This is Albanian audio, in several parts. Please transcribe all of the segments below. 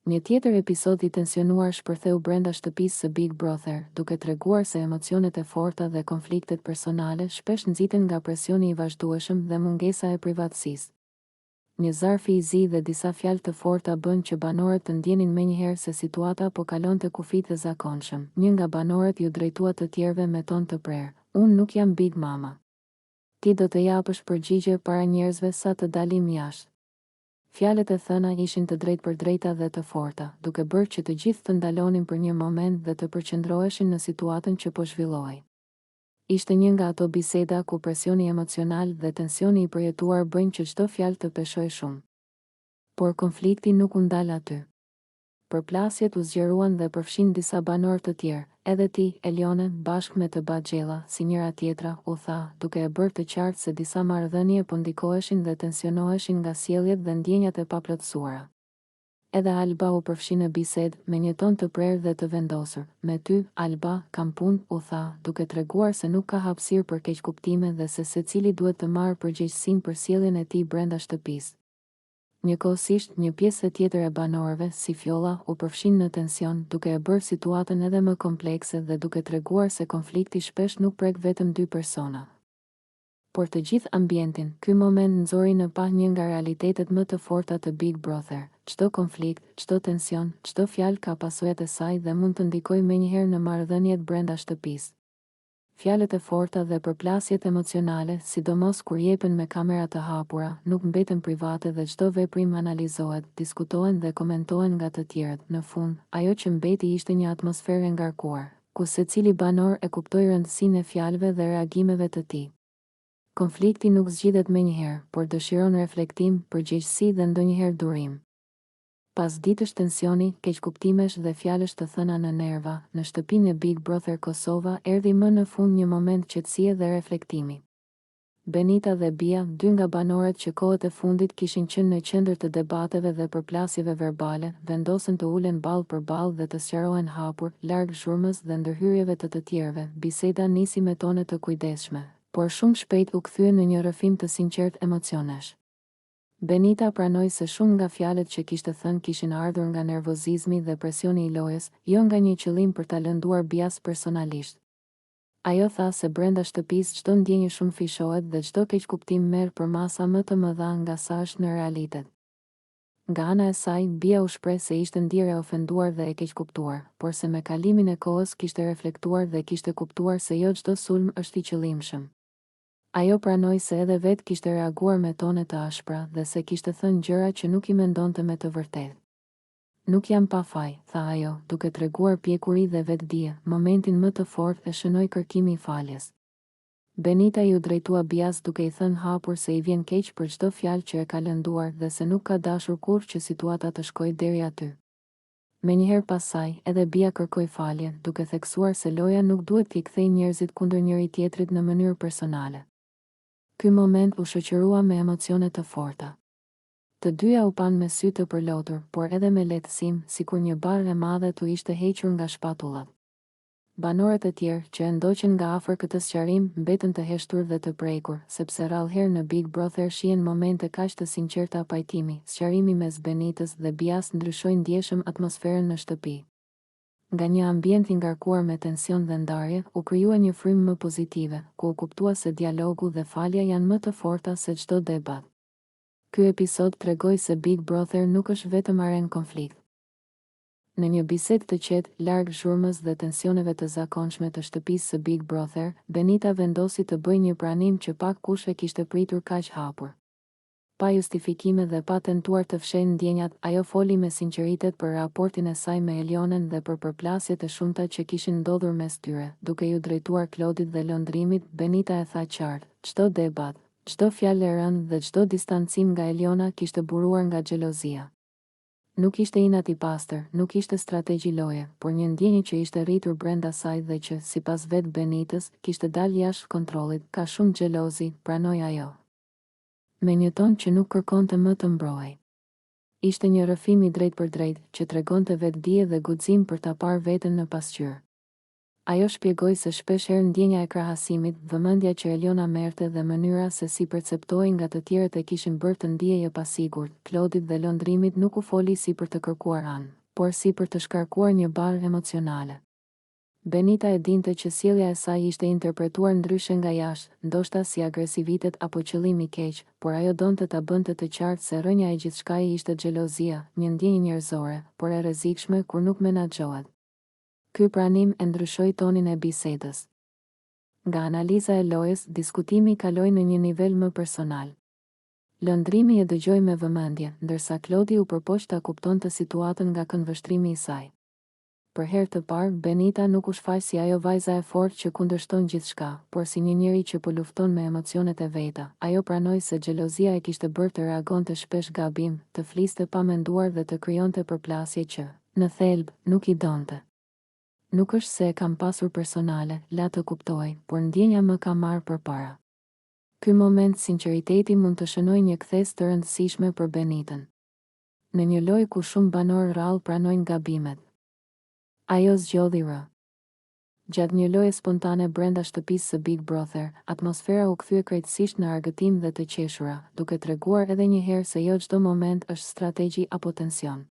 Një tjetër episod i tensionuar shpërtheu brenda shtëpisë së Big Brother, duke treguar se emocionet e forta dhe konfliktet personale shpesh nxiten nga presioni i vazhdueshëm dhe mungesa e privatësisë. Një zarfi i zi dhe disa fjalë të forta bën që banorët të ndjenin menjëherë se situata po kalonte kufit e zakonshëm. Një nga banorët ju drejtua të tjerëve me ton të prerë: "Unë nuk jam Big Mama. Ti do të japësh përgjigje para njerëzve sa të dalim jashtë." Fjalët e thëna ishin të drejtë për drejta dhe të forta, duke bërë që të gjithë të ndalonin për një moment dhe të përqendroheshin në situatën që po zhvillohej. Ishte një nga ato biseda ku presioni emocional dhe tensioni i përjetuar bëjnë që çdo fjalë të peshojë shumë. Por konflikti nuk u ndal aty. Përplasjet u zgjeruan dhe përfshin disa banorë të tjerë, edhe ti, Elione, bashkë me të Baxhella, si njëra tjetra, u tha, duke e bërë të qartë se disa marrëdhënie po ndikoheshin dhe tensionoheshin nga sjelljet dhe ndjenjat e paplotësuara. Edhe Alba u përfshi në bisedë me një ton të prerë dhe të vendosur. "Me ty, Alba, kam punë," u tha, duke treguar se nuk ka hapësirë për keqkuptime dhe se secili duhet të marrë përgjegjësinë për sjelljen e tij brenda shtëpisë. Njëkohësisht, një pjesë tjetër e banorëve, si Fjolla, u përfshin në tension, duke e bërë situatën edhe më komplekse dhe duke treguar se konflikti shpesh nuk prek vetëm dy persona, por të gjithë ambientin. Ky moment nxori në pa një nga realitetet më të forta të Big Brother. Çdo konflikt, çdo tension, çdo fjalë ka pasojat e saj dhe mund të ndikojë menjëherë në marrëdhëniet brenda shtëpisë. Fjalët e forta dhe përplasjet emocionale, sidomos kur jepen me kamera të hapura, nuk mbeten private dhe çdo veprim analizohet, diskutohen dhe komentohen nga të tjerët. Në fund, ajo që mbeti ishte një atmosferë e ngarkuar, ku secili banor e kuptoi rëndësinë e fjalëve dhe reagimeve të tij. Konflikti nuk zgjidhet menjëherë, por dëshiron reflektim, përgjegjësi dhe ndonjëherë durim. Pas ditësh tensioni, keqkuptimesh dhe fjalësh të thëna në nerva, në shtëpinë e Big Brother Kosova erdhi më në fund një moment qetësie dhe reflektimi. Benita dhe Bia, dy nga banorët që kohët e fundit kishin qenë në qendër të debateve dhe përplasjeve verbale, vendosën të ulen ballë për ballë dhe të sqarohen hapur, larg zhurmës dhe ndërhyrjeve të tjerëve. Biseda nisi me tone të kujdesshme, por shumë shpejt u kthye në një rrëfim të sinqert emocionesh. Benita pranoi se shumë nga fjalët që kishte thënë kishin ardhur nga nervozizmi dhe presioni i lojës, jo nga një qëllim për ta lënduar Bias personalisht. Ajo tha se brenda shtëpisë çdo ndjenjë shumë fishohet dhe çdo keqkuptim merr për masa më të mëdha nga sa është në realitet. Nga ana e saj, Bia u shpreh se ishte ndjerë e ofenduar dhe e keqkuptuar, por se me kalimin e kohës kishte reflektuar dhe kishte kuptuar se jo çdo sulm është i qëllimshëm. Ajo pranoi se edhe vetë kishte reaguar me tone të ashpra dhe se kishte thënë gjëra që nuk i mendonte me të vërtetë. "Nuk jam pa faj," tha ajo, duke treguar pjekuri dhe vetdije. Momentin më të fortë e shënoi kërkimi i faljes. Benita ju drejtua Bias duke i thënë hapur se i vjen keq për çdo fjalë që e ka lënduar dhe se nuk ka dashur kurrë që situata të shkojë deri aty. Menjëherë pas saj, edhe Bia kërkoi falje, duke theksuar se loja nuk duhet t'i kthejë njerëzit kundër njëri tjetrit në mënyrë personale. Ky moment u shoqërua me emocione të forta. Të dyja u panë me sy të përlotur, por edhe me lehtësim, sikur një barë e madhe t'u ishte hequr nga shpatullat. Banorët e tjerë, që e ndoqën nga afër këtë sqarim, mbetën të heshtur dhe të prekur, sepse rrallëherë në Big Brother shihen momente kaq të sinqerta pajtimi. Sqarimi mes Benitës dhe Bias ndryshoi ndjeshëm atmosferën në shtëpi. Nga një ambient i ngarkuar me tension dhe ndarje, u krijua një frymë më pozitive, ku u kuptua se dialogu dhe falja janë më të forta se çdo debat. Ky episod tregoi se Big Brother nuk është vetëm arenë konflikt. Në një bisedë të qetë, larg zhurmës dhe tensioneve të zakonshme të shtëpisë së Big Brother, Benita vendosi të bëjë një pranim që pak kush e kishte pritur kaq hapur. Pa justifikime dhe pa tentuar të fshehë ndjenjat, ajo foli me sinqeritet për raportin e saj me Elionen dhe për përplasjet e shumta që kishin ndodhur mes tyre. Duke ju drejtuar Klodit dhe lëndrimit, Benita e tha qartë: "Çdo debat, çdo fjalë e rëndë dhe çdo distancim nga Eliona kishte buruar nga xhelozia. Nuk ishte inat i pastër, nuk ishte strategji loje, por një ndjenjë që ishte rritur brenda saj dhe që, sipas vetë Benitës, kishte dalë jashtë kontrollit. Ka shumë xhelozi," pranoi ajo, me një ton që nuk kërkonte më të mbrojë. Ishte një rrëfim i drejtë për drejtë, që tregonte vetdije dhe guxim për ta parë veten në pasqyrë. Ajo shpjegoi se shpesh herë ndjenja e krahasimit, vëmendja që Eliona merrte dhe mënyra se si perceptoi nga të tjerët e kishin bërë të ndihej e pasigurt. Klodit dhe lëndrimit nuk u foli si për të kërkuar anë, por si për të shkarkuar një barë emocionale. Benita e dinte që sjellja e saj ishte interpretuar ndryshe nga jashtë, ndoshta si agresivitet apo qëllim i keq, por ajo donte ta bënte të qartë se rrënja e gjithçkaje ishte xhelozia, një ndjenjë njerëzore, por e rrezikshme kur nuk menaxhohet. Ky pranim e ndryshoi tonin e bisedës. Nga analiza e lojës, diskutimi kaloi në një nivel më personal. Lëndrimi e dëgjoi me vëmendje, ndërsa Klodi u përpoq ta kuptonte situatën nga këndvështrimi i saj. Për herë të parë, Benita nuk u shfaq si ajo vajza e fortë që kundërshton gjithçka, por si një njeri që po lufton me emocionet e veta. Ajo pranoi se xhelozia e kishte bërë të reagonte shpesh gabim, të fliste pa menduar dhe të krijonte përplasje që, në thelb, nuk i donte. Nuk është se e kam pasur personale, la të kuptoj, por ndjenja më ka marrë përpara. Ky moment sinqeriteti mund të shënojë një kthes të rëndësishme për Benitën. Në një lojë ku shumë banorë rrallë pranojnë gabimet, ajo zgjodhi rë. Gjatë një loje spontane brenda shtëpisë së Big Brother, atmosfera u kthye krejtësisht në argëtim dhe të qeshura, duke treguar edhe një herë se jo çdo moment është strategji apo tension.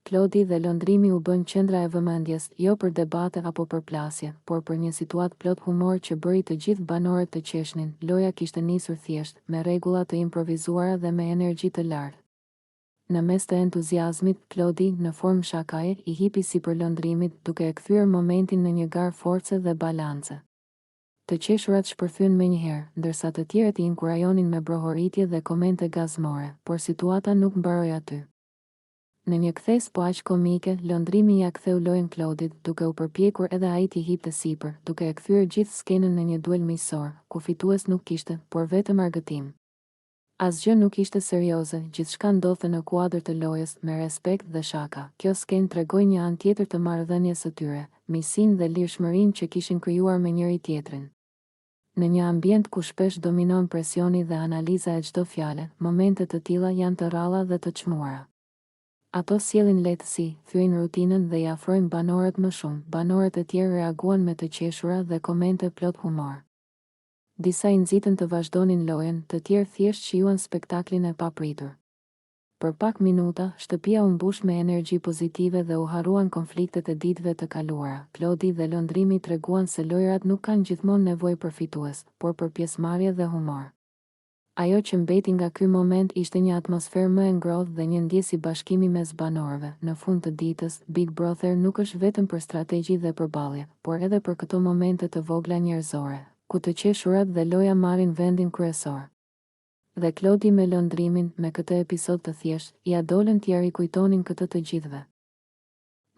Klodi dhe lëndrimi u bën qendra e vëmendjes, jo për debate apo për plasje, por për një situatë plot humor që bëri të gjithë banorët të qeshnin. Loja kishte nisur thjesht, me rregulla të improvizuara dhe me energji të lartë. Në mes të entuziazmit, Klodi, në formë shakaje, i hipi sipër lëndrimit, duke e kthyer momentin në një garë force dhe balance. Të qeshurat shpërthyen menjëherë, ndërsa të tjerët i inkurajonin me brohoritje dhe komente gazmore, por situata nuk mbaroi aty. Në një kthes po aq komike, lëndrimi ja ktheu lojën Klodit, duke u përpjekur edhe ai t'i hipte sipër, duke e kthyer gjithë skenën në një duel miqësor, ku fitues nuk kishte, por vetëm argëtim. Asgjë nuk ishte serioze, gjithçka ndodhte në kuadër të lojës, me respekt dhe shaka. Kjo skenë tregoi një anë tjetër të marrëdhënies së tyre, miqësinë dhe lirshmërinë që kishin krijuar me njëri tjetrin. Në një ambient ku shpesh dominon presioni dhe analiza e çdo fjale, momente të tilla janë të rralla dhe të çmuara. Ato sjellin lehtësi, thyen rutinën dhe i afrojnë banorët më shumë. Banorët e tjerë reaguan me të qeshura dhe komente plot humor. Disa i nxitën të vazhdonin lojën, të tjerë thjesht shijuan spektaklin e papritur. Për pak minuta, shtëpia u mbush me energji pozitive dhe u harruan konfliktet e ditëve të kaluara. Klodi dhe lëndrimi treguan se lojrat nuk kanë gjithmonë nevojë për fitues, por për pjesëmarrje dhe humor. Ajo që mbeti nga ky moment ishte një atmosferë më e ngrohtë dhe një ndjesë bashkimi mes banorëve. Në fund të ditës, Big Brother nuk është vetëm për strategji dhe përballje, por edhe për këto momente të vogla njerëzore, ku të qeshurat dhe loja marrin vendin kryesor. Dhe Klodi me lëndrimin, me këtë episod të thjeshtë, ja dolën t'ia rikujtonin këtë të gjithëve.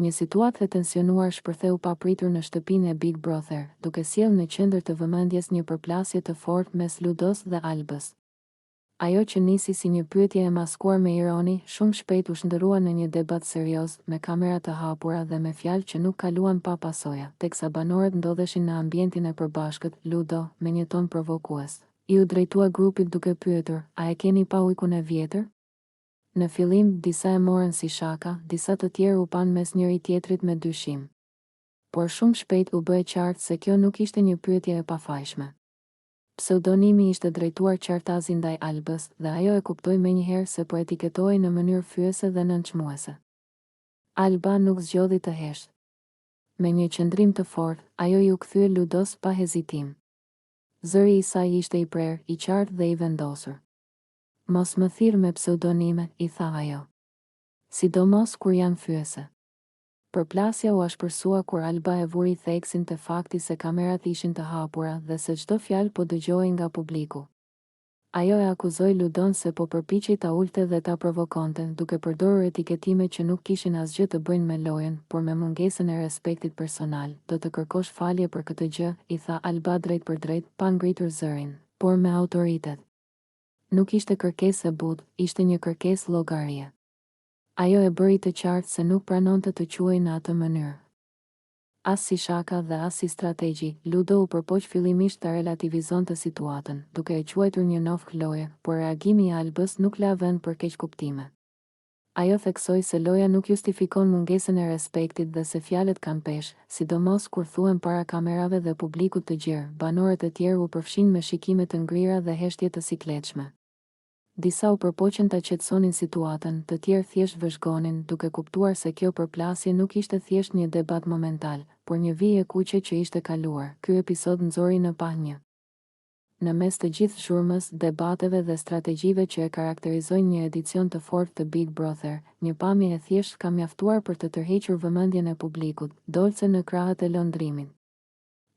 Një situatë e tensionuar shpërtheu papritur në shtëpinë e Big Brother, duke sjellë në qendër të vëmendjes një përplasje të fortë mes Ludos dhe Albës. Ajo që nisi si një pyetje e maskuar me ironi, shumë shpejt u shndërrua në një debat serioz, me kamera të hapura dhe me fjalë që nuk kaluan pa pasoja, teksa banorët ndodheshin në ambientin e përbashkët. Ludo, me një ton provokues, i u drejtua grupit duke pyetur: "A e keni pa ujkun e vjetër?" Në fillim, disa e morën si shaka, disa të tjerë u pan mes njëri tjetrit me dyshim. Por shumë shpejt u bë qartë se kjo nuk ishte një pyetje e pafajshme. Pseudonimi ishte drejtuar qartazi ndaj Albës dhe ajo e kuptoi menjëherë se po etiketohej në mënyrë fyese dhe nënçmuese. Alba nuk zgjodhi të heshtë. Me një qëndrim të fortë, ajo ju kthye Ludos pa hezitim. Zëri i saj ishte i prerë, i qartë dhe i vendosur. "Mos më thirr me pseudonime," i tha ajo. "Sidomos kur janë fyese." Përplasja u ashpërsua kur Alba e vuri theksin te fakti se kamerat ishin të hapura dhe se çdo fjalë po dëgjohej nga publiku. Ajo e akuzoi Ludon se po përpiqej ta ulte dhe ta provokonte, duke përdorur etiketime që nuk kishin asgjë të bëjnë me lojën, por me mungesën e respektit personal. "Do të kërkosh falje për këtë gjë," i tha Alba drejt për drejt, pa ngritur zërin, por me autoritet. Nuk ishte kërkesë e butë, ishte një kërkesë llogarie. Ajo e bëri të qartë se nuk pranonte të quhej në atë mënyrë. As si shaka dhe as si strategji, Ludo u përpoq fillimisht ta relativizonte situatën, duke e quajtur një nofk loje, por reagimi i Albës nuk la vend për keqkuptime. Ajo theksoi se loja nuk justifikon mungesën e respektit dhe se fjalët kanë peshë, sidomos kur thuhen para kamerave dhe publikut të gjerë. Banorët e tjerë u përfshin me shikime të ngrira dhe heshtje të sikletshme. Disa u përpoqen ta qetësonin situatën, të tjerë thjesht vëzhgonin, duke kuptuar se kjo përplasje nuk ishte thjesht një debat momental, por një vijë e kuqe që ishte kaluar. Ky episod nxori në pahje. Në mes të gjithë zhurmës, debateve dhe strategjive që e karakterizojnë një edicion të fortë të Big Brother, një pamje e thjeshtë ka mjaftuar për të tërhequr vëmendjen e publikut, dolce në krahët e lëndrimit.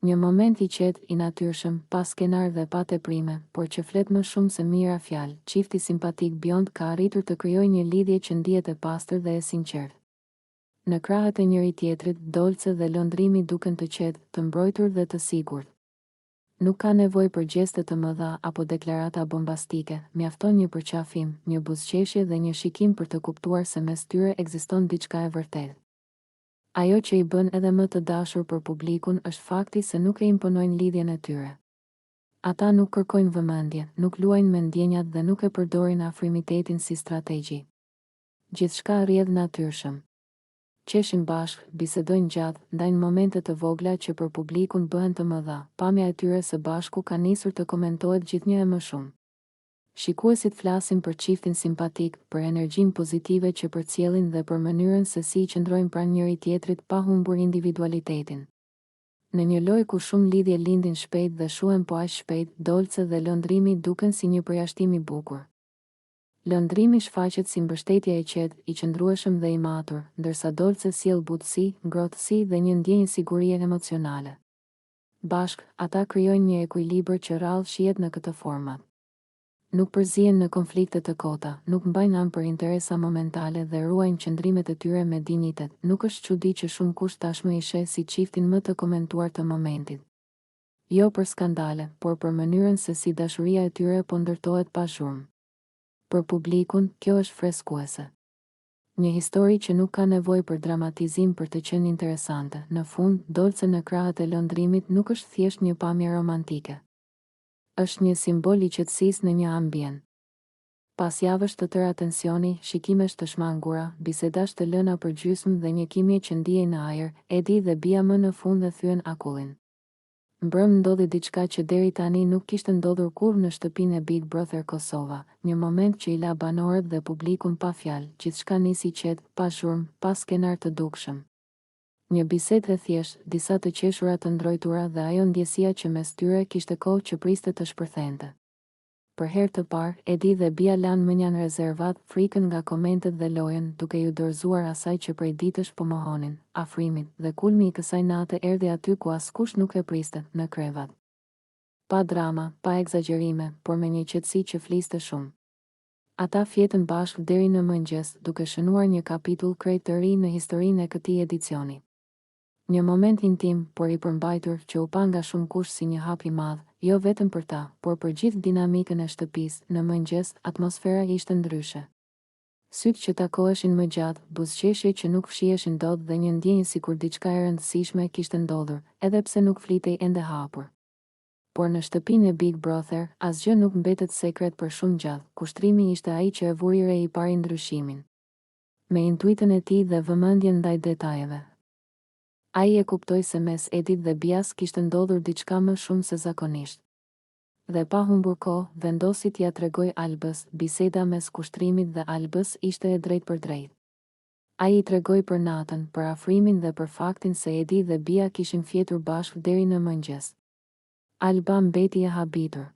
Një moment i qetë, i natyrshëm, pa skenar dhe pa teprime, por që flet më shumë se mira fjalë. Çifti simpatik Bjond ka arritur të krijojë një lidhje që ndihet e pastër dhe e sinqertë. Në krahët e njëri tjetrit, dolce dhe lëndrimi duken të qetë, të mbrojtur dhe të sigurt. Nuk ka nevojë për gjeste të mëdha apo deklarata bombastike, mjafton një përqafim, një buzëqeshje dhe një shikim për të kuptuar se mes tyre ekziston diçka e vërtetë. Ajo që i bën edhe më të dashur për publikun është fakti se nuk e imponojnë lidhjen e tyre. Ata nuk kërkojnë vëmendje, nuk luajnë me ndjenjat dhe nuk e përdorin afrimitetin si strategji. Gjithçka rrjedh natyrshëm. Qeshin bashkë, bisedojnë gjatë, ndajnë momente të vogla që për publikun bëhen të mëdha. Pamja e tyre së bashku ka nisur të komentohet gjithnjë e më shumë. Shikuesit flasin për çiftin simpatik, për energjinë pozitive që përcjellin dhe për mënyrën se si i qëndrojnë pranë njëri tjetrit pa humbur individualitetin. Në një lojë ku shumë lidhje lindin shpejt dhe shuhen po aq shpejt, dolce dhe lëndrimi duken si një përjashtim i bukur. Lëndrimi shfaqet si mbështetje e qetë, i qëndrueshëm dhe i matur, ndërsa dolce sjell butësi, ngrohtësi dhe një ndjenjë sigurie emocionale. Bashk, ata krijojnë një ekuilibër që rrallë shihet në këtë format. Nuk përzihen në konflikte të kota, nuk mbajnë anë për interesa momentale dhe ruajnë qëndrimet e tyre me dinjitet. Nuk është çudi që shumë kush tashmë i sheh si çiftin më të komentuar të momentit. Jo për skandale, por për mënyrën se si dashuria e tyre po ndërtohet pa zhurmë. Për publikun, kjo është freskuese. Një histori që nuk ka nevojë për dramatizim për të qenë interesante. Në fund, dolce në krahët e lëndrimit nuk është thjesht një pamje romantike. Është një simbol i qetësisë në një ambient. Pas javësh të tëra tensioni, shikimesh të shmangura, bisedash të lëna për gjysmë dhe një kimje që ndihej në ajër, Edi dhe Bia më në fund e thyen akullin. Mbrëm ndodhi diçka që deri tani nuk kishte ndodhur kurrë në shtëpinë e Big Brother Kosova, një moment që i la banorët dhe publikun pa fjalë, gjithçka nisi qetë, pa zhurmë, pa skenar të dukshëm. Një bisedë e thjeshtë, disa të qeshura të ndrojtura dhe ajo ndjesia që mes tyre kishte kohë që priste të shpërthente. Për herë të parë, Edi dhe Bia lanë mënjan rezervat, frikën nga komentet dhe lojën, duke ju dorëzuar asaj që prej ditësh po mohonin, afrimin, dhe kulmi i kësaj nate erdhi aty ku askush nuk e priste, në krevat. Pa drama, pa egzagjerime, por me një qetësi që fliste shumë. Ata fjetën bashkë deri në mëngjes, duke shënuar një kapitull krejt të ri në historinë e këtij edicioni. Një moment intim, por i përmbajtur, që u pa nga shumë kush si një hap i madh, jo vetëm për ta, por për gjithë dinamikën e shtëpisë. Në mëngjes, atmosfera ishte ndryshe. Sytë që takoheshin më gjatë, buzëqeshje që nuk fshiheshin dot dhe një ndjenjë sikur diçka e rëndësishme kishte ndodhur, edhe pse nuk flitej ende hapur. Por në shtëpinë e Big Brother, asgjë nuk mbetet sekret për shumë gjatë. Kushtrimi ishte ai që e vuri re i pari ndryshimin. Me intuitën e tij dhe vëmendjen ndaj detajeve. Ai e kuptoi se mes Edit dhe Bias kishte ndodhur diçka më shumë se zakonisht. Dhe pa humbur kohë, vendosi t'ia tregoj Albës. Biseda mes kushtrimit dhe Albës ishte e drejtë për drejtë. Ai i tregoi për natën, për afrimin dhe për faktin se Edi dhe Bia kishin fjetur bashkë deri në mëngjes. Alba mbeti e habitur.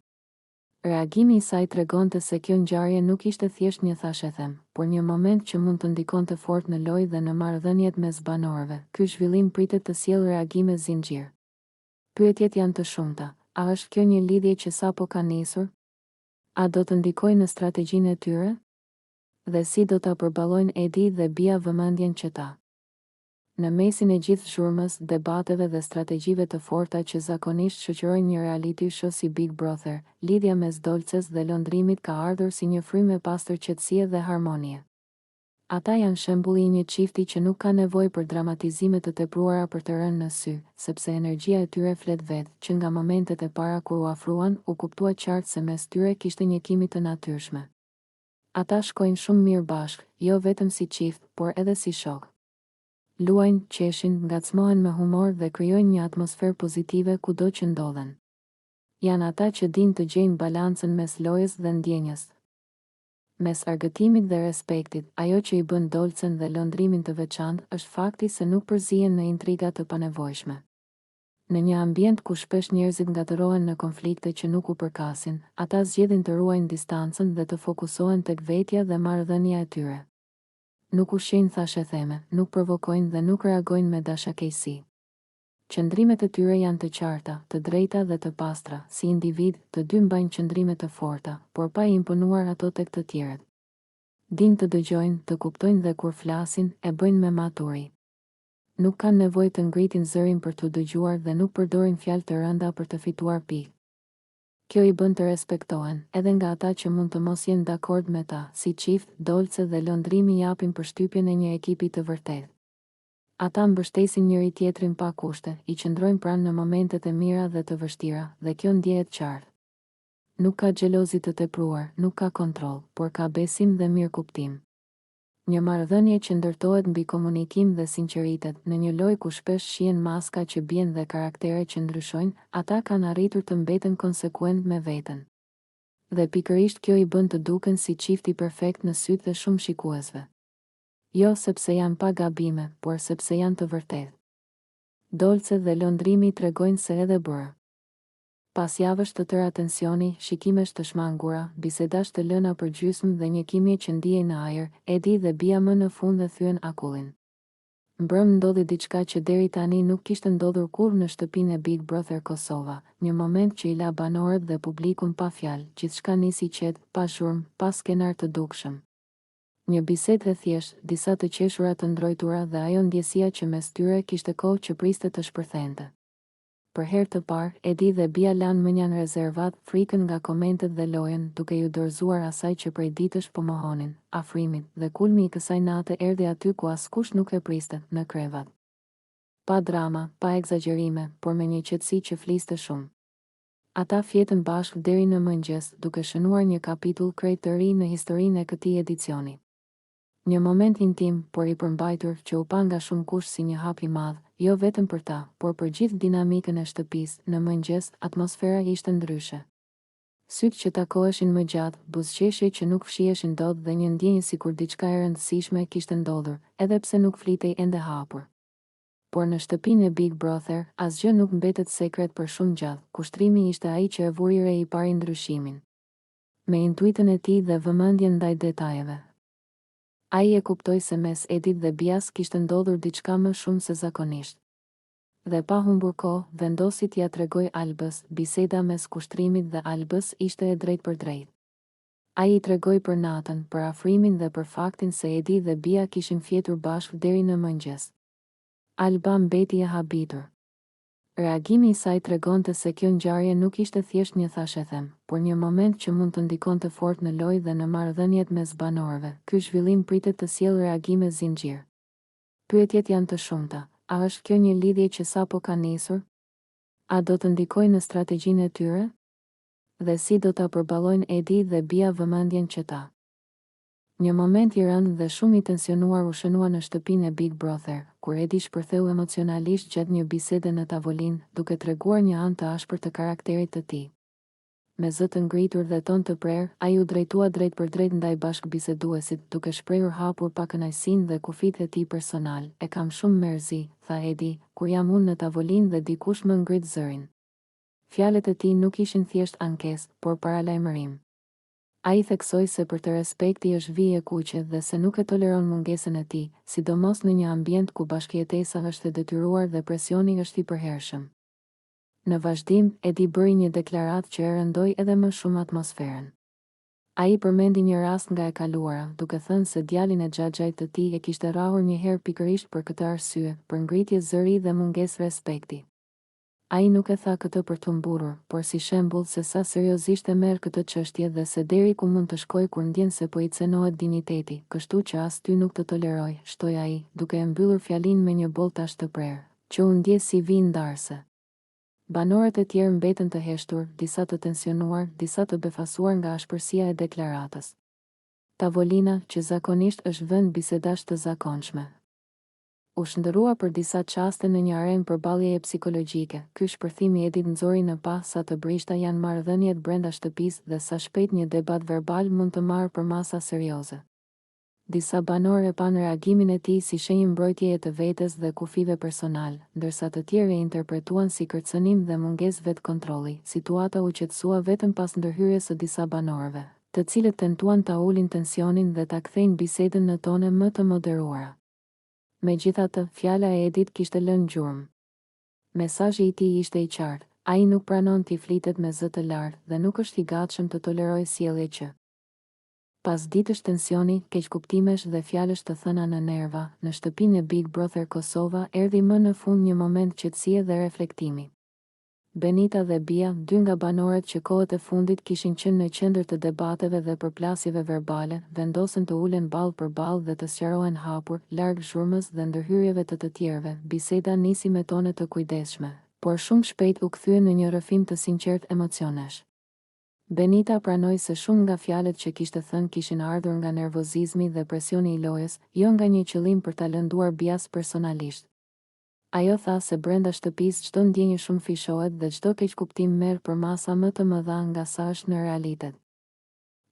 Reagimi i saj tregonte se kjo ngjarje nuk ishte thjesht një thashëthem, por një moment që mund të ndikonte fort në lojë dhe në marrëdhëniet mes banorëve. Ky zhvillim pritet të sjellë reagime zinxhir. Pyetjet janë të shumta. A është kjo një lidhje që sapo ka nisur? A do të ndikojë në strategjinë e tyre? Dhe si do ta përballojnë Edi dhe Bia vëmendjen që ta? Në mesin e gjithë zhurmës, debateve dhe strategjive të forta që zakonisht shoqërojnë një reality show si Big Brother, lidhja mes dolces dhe lëndrimit ka ardhur si një frymë e pastër qetësie dhe harmonie. Ata janë shembulli i një çifti që nuk ka nevojë për dramatizime të tepruara për të rënë në sy, sepse energjia e tyre flet vetë, që nga momentet e para kur u afruan, u kuptua qartë se mes tyre kishte një kimi të natyrshme. Ata shkojnë shumë mirë bashkë, jo vetëm si çift, por edhe si shok. Luajnë, qeshin, ngacmohen me humor dhe krijojnë një atmosferë pozitive kudo që ndodhen. Janë ata që dinë të gjejnë balancën mes lojës dhe ndjenjës. Mes argëtimit dhe respektit, ajo që i bën Dolcen dhe lëndrimin të veçantë është fakti se nuk përzihen në intriga të panevojshme. Në një ambient ku shpesh njerëzit ngatërohen në konflikte që nuk u përkasin, ata zgjedhin të ruajnë distancën dhe të fokusohen tek vetja dhe marrëdhënia e tyre. Nuk ushqejnë thashë theme, nuk provokojnë dhe nuk reagojnë me dashakejsi. Qëndrimet e tyre janë të qarta, të drejta dhe të pastra, si individ, të dy mbajnë qëndrime të forta, por pa i imponuar ato tek të tjerët. Dinë të dëgjojnë, të kuptojnë dhe kur flasin, e bëjnë me maturi. Nuk kanë nevojë të ngritin zërin për të dëgjuar dhe nuk përdorin fjalë të rënda për të fituar pikë. Kjo i bën të respektohen, edhe nga ata që mund të mos jenë dakord me ta, si çift, Dolce dhe lëndrimi japin përshtypjen e një ekipi të vërtetë. Ata mbështesin njëri tjetrin pa kushte, i qëndrojnë pranë në momentet e mira dhe të vështira, dhe kjo ndjehet qartë. Nuk ka xhelozi të tepruar, nuk ka kontroll, por ka besim dhe mirëkuptim. Një marrëdhënie që ndërtohet mbi komunikim dhe sinqeritet, në një lojë ku shpesh shihen maska që bien dhe karaktere që ndryshojnë, ata kanë arritur të mbeten konsekuent me veten. Dhe pikërisht kjo i bën të duken si çifti perfekt në sytë e shumë shikuesve. Jo sepse janë pa gabime, por sepse janë të vërtetë. Dolce dhe lëndrimi tregojnë se edhe bërë. Pas javësh të tëra tensioni, shikimesh të shmangura, bisedash të lëna për gjysmë dhe një kimje që ndihej në ajër, Edi dhe Bia më në fund dhe thyen akullin. Mbrëm ndodhi diçka që deri tani nuk kishte ndodhur kurrë në shtëpinë e Big Brother Kosova, një moment që i la banorët dhe publikun pa fjalë, gjithçka nisi qetë, pa zhurmë, pa skenar të dukshëm. Një bisedë e thjesht, disa të qeshura të ndrojtura dhe ajo ndjesia që mes tyre kishte kohë që priste të shpërthente. Për herë të parë, Edi dhe Bia lanë mënjan rezervat, frikën nga komentet dhe lojën, duke ju dorëzuar asaj që prej ditësh po mohonin, afrimin, dhe kulmi i kësaj nate erdhi aty ku askush nuk e priste, në krevat. Pa drama, pa egzagjerime, por me një qetësi që fliste shumë. Ata fjetën bashkë deri në mëngjes, duke shënuar një kapitull krejt të ri në historinë e këtij edicioni. Një moment intim, por i përmbajtur, që u pa nga shumë kush si një hap i madh, jo vetëm për ta, por për gjithë dinamikën e shtëpisë. Në mëngjes, atmosfera ishte ndryshe. Sytë që takoheshin më gjatë, buzëqeshje që nuk fshiheshin dot dhe një ndjenjë sikur diçka e rëndësishme kishte ndodhur, edhe pse nuk flitej ende hapur. Por në shtëpinë e Big Brother, asgjë nuk mbetet sekret për shumë gjatë. Kushtrimi ishte ai që e vuri re i pari ndryshimin. Me intuitën e tij dhe vëmendjen ndaj detajeve. Ai e kuptoi se mes Edit dhe Bias kishte ndodhur diçka më shumë se zakonisht. Dhe pa humbur kohë, vendosi t'ia tregoj Albës, biseda mes kushtrimit dhe Albës ishte e drejtë për drejtë. Ai i tregoi për natën, për afrimin dhe për faktin se Edi dhe Bia kishin fjetur bashkë deri në mëngjes. Alba mbeti e habitur. Reagimi i saj tregonte se kjo ngjarje nuk ishte thjesht një thashëthem, por një moment që mund të ndikonte fort në lojë dhe në marrëdhëniet mes banorëve. Ky zhvillim pritet të sjellë reagime zinxhir. Pyetjet janë të shumta. A është kjo një lidhje që sapo ka nisur? A do të ndikojë në strategjinë e tyre? Dhe si do ta përballojnë Edi dhe Bia vëmendjen që ta? Një moment i rëndë dhe shumë i tensionuar u shënua në shtëpinë e Big Brother, kur Edi shpërtheu emocionalisht gjatë një bisede në tavolinë, duke treguar një anë të ashpër të karakterit të tij. Me zë të ngritur dhe ton të prerë, ai u drejtua drejt për drejt ndaj bashkëbiseduesit, duke shprehur hapur pa kënaqësinë dhe kufitë e tij personal. E kam shumë mërzi, tha Edi, kur jam unë në tavolinë dhe dikush më ngrit zërin. Fjalët e tij nuk ishin thjesht ankesë, por paralajmërim. Ai theksoi se për të respekti është vijë e kuqe dhe se nuk e toleron mungesën e tij, sidomos në një ambient ku bashkëjetesa është e detyruar dhe presioni është i përhershëm. Në vazhdim, Edi bëri një deklaratë që e rëndoi edhe më shumë atmosferën. Ai përmendi një rast nga e kaluara, duke thënë se djalin e xhaxhait të tij e kishte rrahur një herë pikërisht për këtë arsye, për ngritje zëri dhe mungesë respekti. Ai nuk e tha këtë për të mburur, por si shembull se sa seriozisht e merr këtë çështje dhe se deri ku mund të shkojë kur ndjen se po i cenohet dinjiteti, kështu që as ty nuk të toleroj, shtoi ai, duke e mbyllur fjalinë me një bolltash të prerë, që u ndje si vijë ndarse. Banorët e tjerë mbetën të heshtur, disa të tensionuar, disa të befasuar nga ashpërsia e deklaratës. Tavolina, që zakonisht është vend bisedash të zakonshme, u shndërrua për disa qaste në një arenë përballjeje psikologjike. Ky shpërthim i Edit nxori në pa sa të brishta janë marrëdhëniet brenda shtëpisë dhe sa shpejt një debat verbal mund të marrë për masa serioze. Disa banorë e panë reagimin e tij si shenjë mbrojtjeje të vetes dhe kufive personal, ndërsa të tjerë e interpretuan si kërcënim dhe mungesë vetkontrolli. Situata u qetësua vetëm pas ndërhyrjes së disa banorëve, të cilët tentuan ta ulin tensionin dhe ta kthejnë bisedën në tone më të moderuara. Megjithatë, fjala e Edit kishte lënë gjurmë. Mesazhi i tij ishte i qartë: ai nuk pranon t'i flitet me zë të lartë dhe nuk është i gatshëm të tolerojë sjellje që pas ditësh tensioni, keqkuptimesh dhe fjalësh të thëna në nerva, në shtëpinë e Big Brother Kosova erdhi më në fund një moment qetësie dhe reflektimi. Benita dhe Bia, dy nga banorët që kohët e fundit kishin qenë në qendër të debateve dhe përplasjeve verbale, vendosën të ulen ballë për ballë dhe të sqarohen hapur, larg zhurmës dhe ndërhyrjeve të tjerëve. Biseda nisi me tone të kujdesshme, por shumë shpejt u kthye në një rrëfim të sinqert emocionesh. Benita pranoi se shumë nga fjalët që kishte thënë kishin ardhur nga nervozizmi dhe presioni i lojës, jo nga një qëllim për ta lënduar Bias personalisht. Ajo tha se brenda shtëpisë çdo ndjenjë shumë fishohet dhe çdo keqkuptim merr për masa më të mëdha nga sa është në realitet.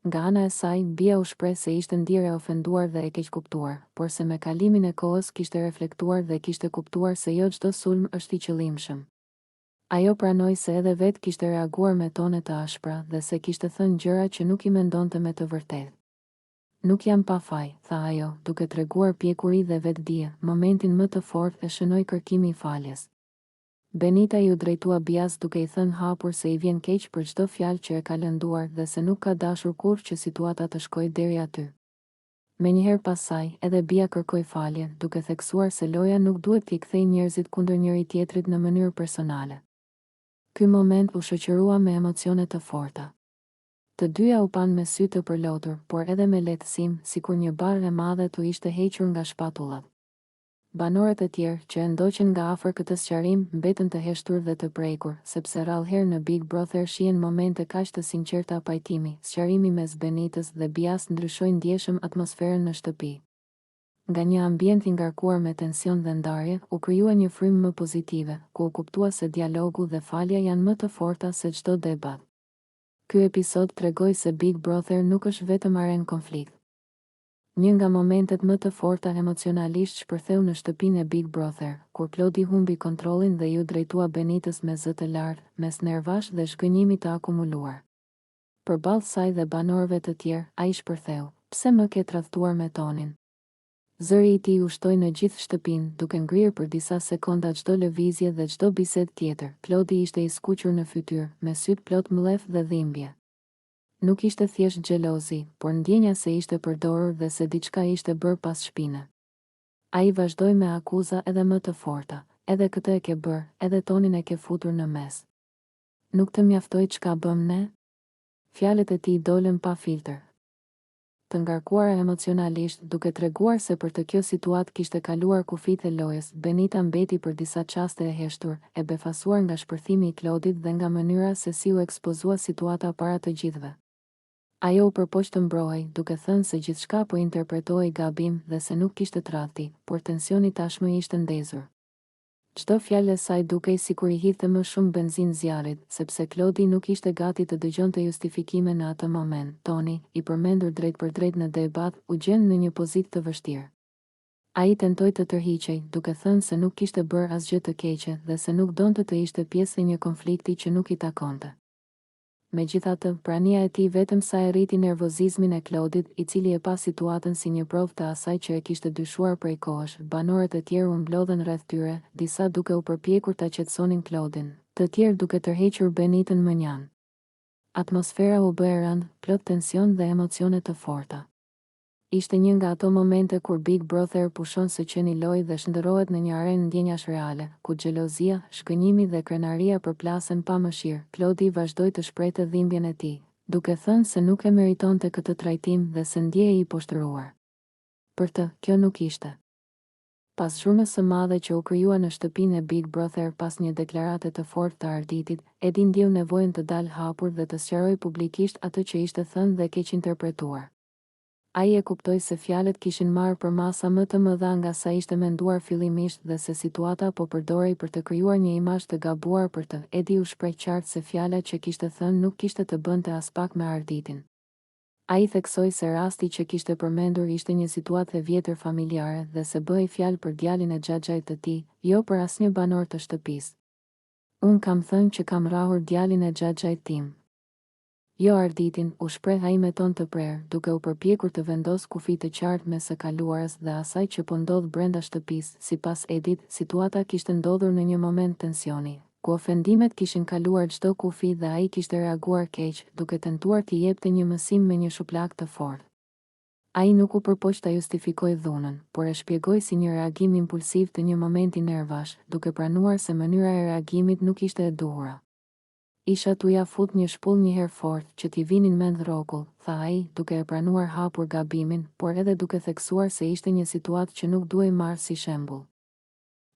Nga ana e saj, Bia u shpreh se ishte ndjerë e ofenduar dhe e keqkuptuar, por se me kalimin e kohës kishte reflektuar dhe kishte kuptuar se jo çdo sulm është i qëllimshëm. Ajo pranoi se edhe vetë kishte reaguar me tone të ashpra dhe se kishte thënë gjëra që nuk I mendonte me të vërtetë. Nuk jam pa faj, tha ajo, duke treguar pjekuri dhe vetdije. Momentin më të fortë e shënoi kërkimi I faljes. Benita I u drejtua Bias duke I thënë hapur se I vjen keq për çdo fjalë që e ka lënduar dhe se nuk ka dashur kurrë që situata të shkojë deri aty. Menjëherë pas saj, edhe Bia kërkoi falje, duke theksuar se loja nuk duhet t'i kthejë njerëzit kundër njëri tjetrit në mënyrë personale. Ky moment u shoqërua me emocione të forta. Të dyja u panë me sy të përlotur, por edhe me lehtësim, sikur një barë e madhe t'u ishte hequr nga shpatullat. Banorët e tjerë, që e ndoqën nga afër këtë sqarim, mbetën të heshtur dhe të prekur, sepse rrallëherë në Big Brother shihen momente kaq të sinqerta pajtimi. Sqarimi mes Benitës dhe Bias ndryshoi ndjeshëm atmosferën në shtëpi. Nga një ambient I ngarkuar me tension dhe ndarje, u krijua një frymë më pozitive, ku u kuptua se dialogu dhe falja janë më të forta se çdo debat. Ky episod tregoi se Big Brother nuk është vetëm arenë konflikt. Një nga momentet më të forta emocionalisht shpërtheu në shtëpinë e Big Brother, kur Ploti humbi kontrollin dhe ju drejtua Benitës me zë të lartë, mes nervash dhe shgënjimit të akumuluar. Përballë saj dhe banorëve të tjerë, ai shpërtheu: "Pse më ke tradhtuar me tonin?" Zëri I tij u shtoi në gjithë shtëpinë, duke ngrirë për disa sekonda çdo lëvizje dhe çdo bisedë tjetër. Ploti ishte I skuqur në fytyrë, me syt plot mllef dhe dhimbje. Nuk ishte thjesht xhelozi, por ndjenja se ishte përdorur dhe se diçka ishte bërë pas shpine. Ai vazhdoi me akuza edhe më të forta: "Edhe këtë e ke bërë, edhe tonin e ke futur në mes. Nuk të mjaftoi çka bëm ne?" Fjalët e tij dolën pa filtër, të ngarkuara emocionalisht, duke treguar se për të kjo situatë kishte kaluar kufijtë e lojës. Benita mbeti për disa çaste e heshtur, e befasuar nga shpërthimi I Klodit dhe nga mënyra se si u ekspozua situata para të gjithëve. Ajo u përpoq të mbrojë, duke thënë se gjithçka po interpretohej gabim dhe se nuk kishte tradhti, por tensioni tashmë ishte ndezur. Çdo fjalë e saj dukej sikur I hidhte më shumë benzinë zjarrit, sepse Klodi nuk ishte gati të dëgjonte justifikime në atë moment. Toni, I përmendur drejt për drejt në debat, u gjen në një pozitë të vështirë. Ai tentoi të tërhiqej, duke thënë se nuk kishte bërë asgjë të keqe dhe se nuk donte të ishte pjesë e një konflikti që nuk I takonte. Megjithatë, prania e tij vetëm sa e rriti nervozizmin e Klodit, I cili e pa situatën si një provë të asaj që e kishte dyshuar prej kohësh. Banorët e tjerë u mblodhen rreth tyre, disa duke u përpjekur ta qetësonin Klodin, të tjerë duke tërhequr Benitën më njanë. Atmosfera u bë e rëndë, plot tension dhe emocione të forta. Ishte një nga ato momente kur Big Brother pushon së qeni lojë dhe shndërrohet në një arenë ndjenjash reale, ku xhelozia, shkënjimi dhe krenaria përplasen pa mëshirë. Klodi vazhdoi të shprehte dhimbjen e tij, duke thënë se nuk e meritonte këtë trajtim dhe se ndjehej I poshtëruar. Për të, kjo nuk ishte. Pas zhurmës së madhe që u krijua në shtëpinë e Big Brother pas një deklarate të fortë të Arditit, Edi ndjeu nevojën të dalë hapur dhe të sqarojë publikisht atë që ishte thënë dhe keq interpretuar. Ai e kuptoi se fjalët kishin marrë për masa më të mëdha nga sa ishte menduar fillimisht dhe se situata po përdorej për të krijuar një imazh të gabuar për të. Edi u shpreh qartë se fjala që kishte thënë nuk kishte të bënte as pak me Arditin. Ai theksoi se rasti që kishte përmendur ishte një situatë e vjetër familjare dhe se bëhej fjalë për djalin e xhaxhait të tij, jo për asnjë banor të shtëpisë. Unë kam thënë që kam rrahur djalin e xhaxhait tim. Jo Arditin, u shpreh ai me ton të prerë, duke u përpjekur të vendos kufi të qartë mes së kaluarës dhe asaj që po ndodh brenda shtëpisë. Sipas Edit, situata kishte ndodhur në një moment tensioni, ku ofendimet kishin kaluar çdo kufi dhe ai kishte reaguar keq, duke tentuar t'i jepte një mësim me një shuplak të fortë. Ai nuk u përpoq ta justifikoj dhunën, por e shpjegoi si një reagim impulsiv të një momenti nervash, duke pranuar se mënyra e reagimit nuk ishte e duhura. Isha t'uja fut një shpull një herë fort, që t'i vinin mend rrokull, tha ai, duke e pranuar hapur gabimin, por edhe duke theksuar se ishte një situatë që nuk duhej marrë si shembull.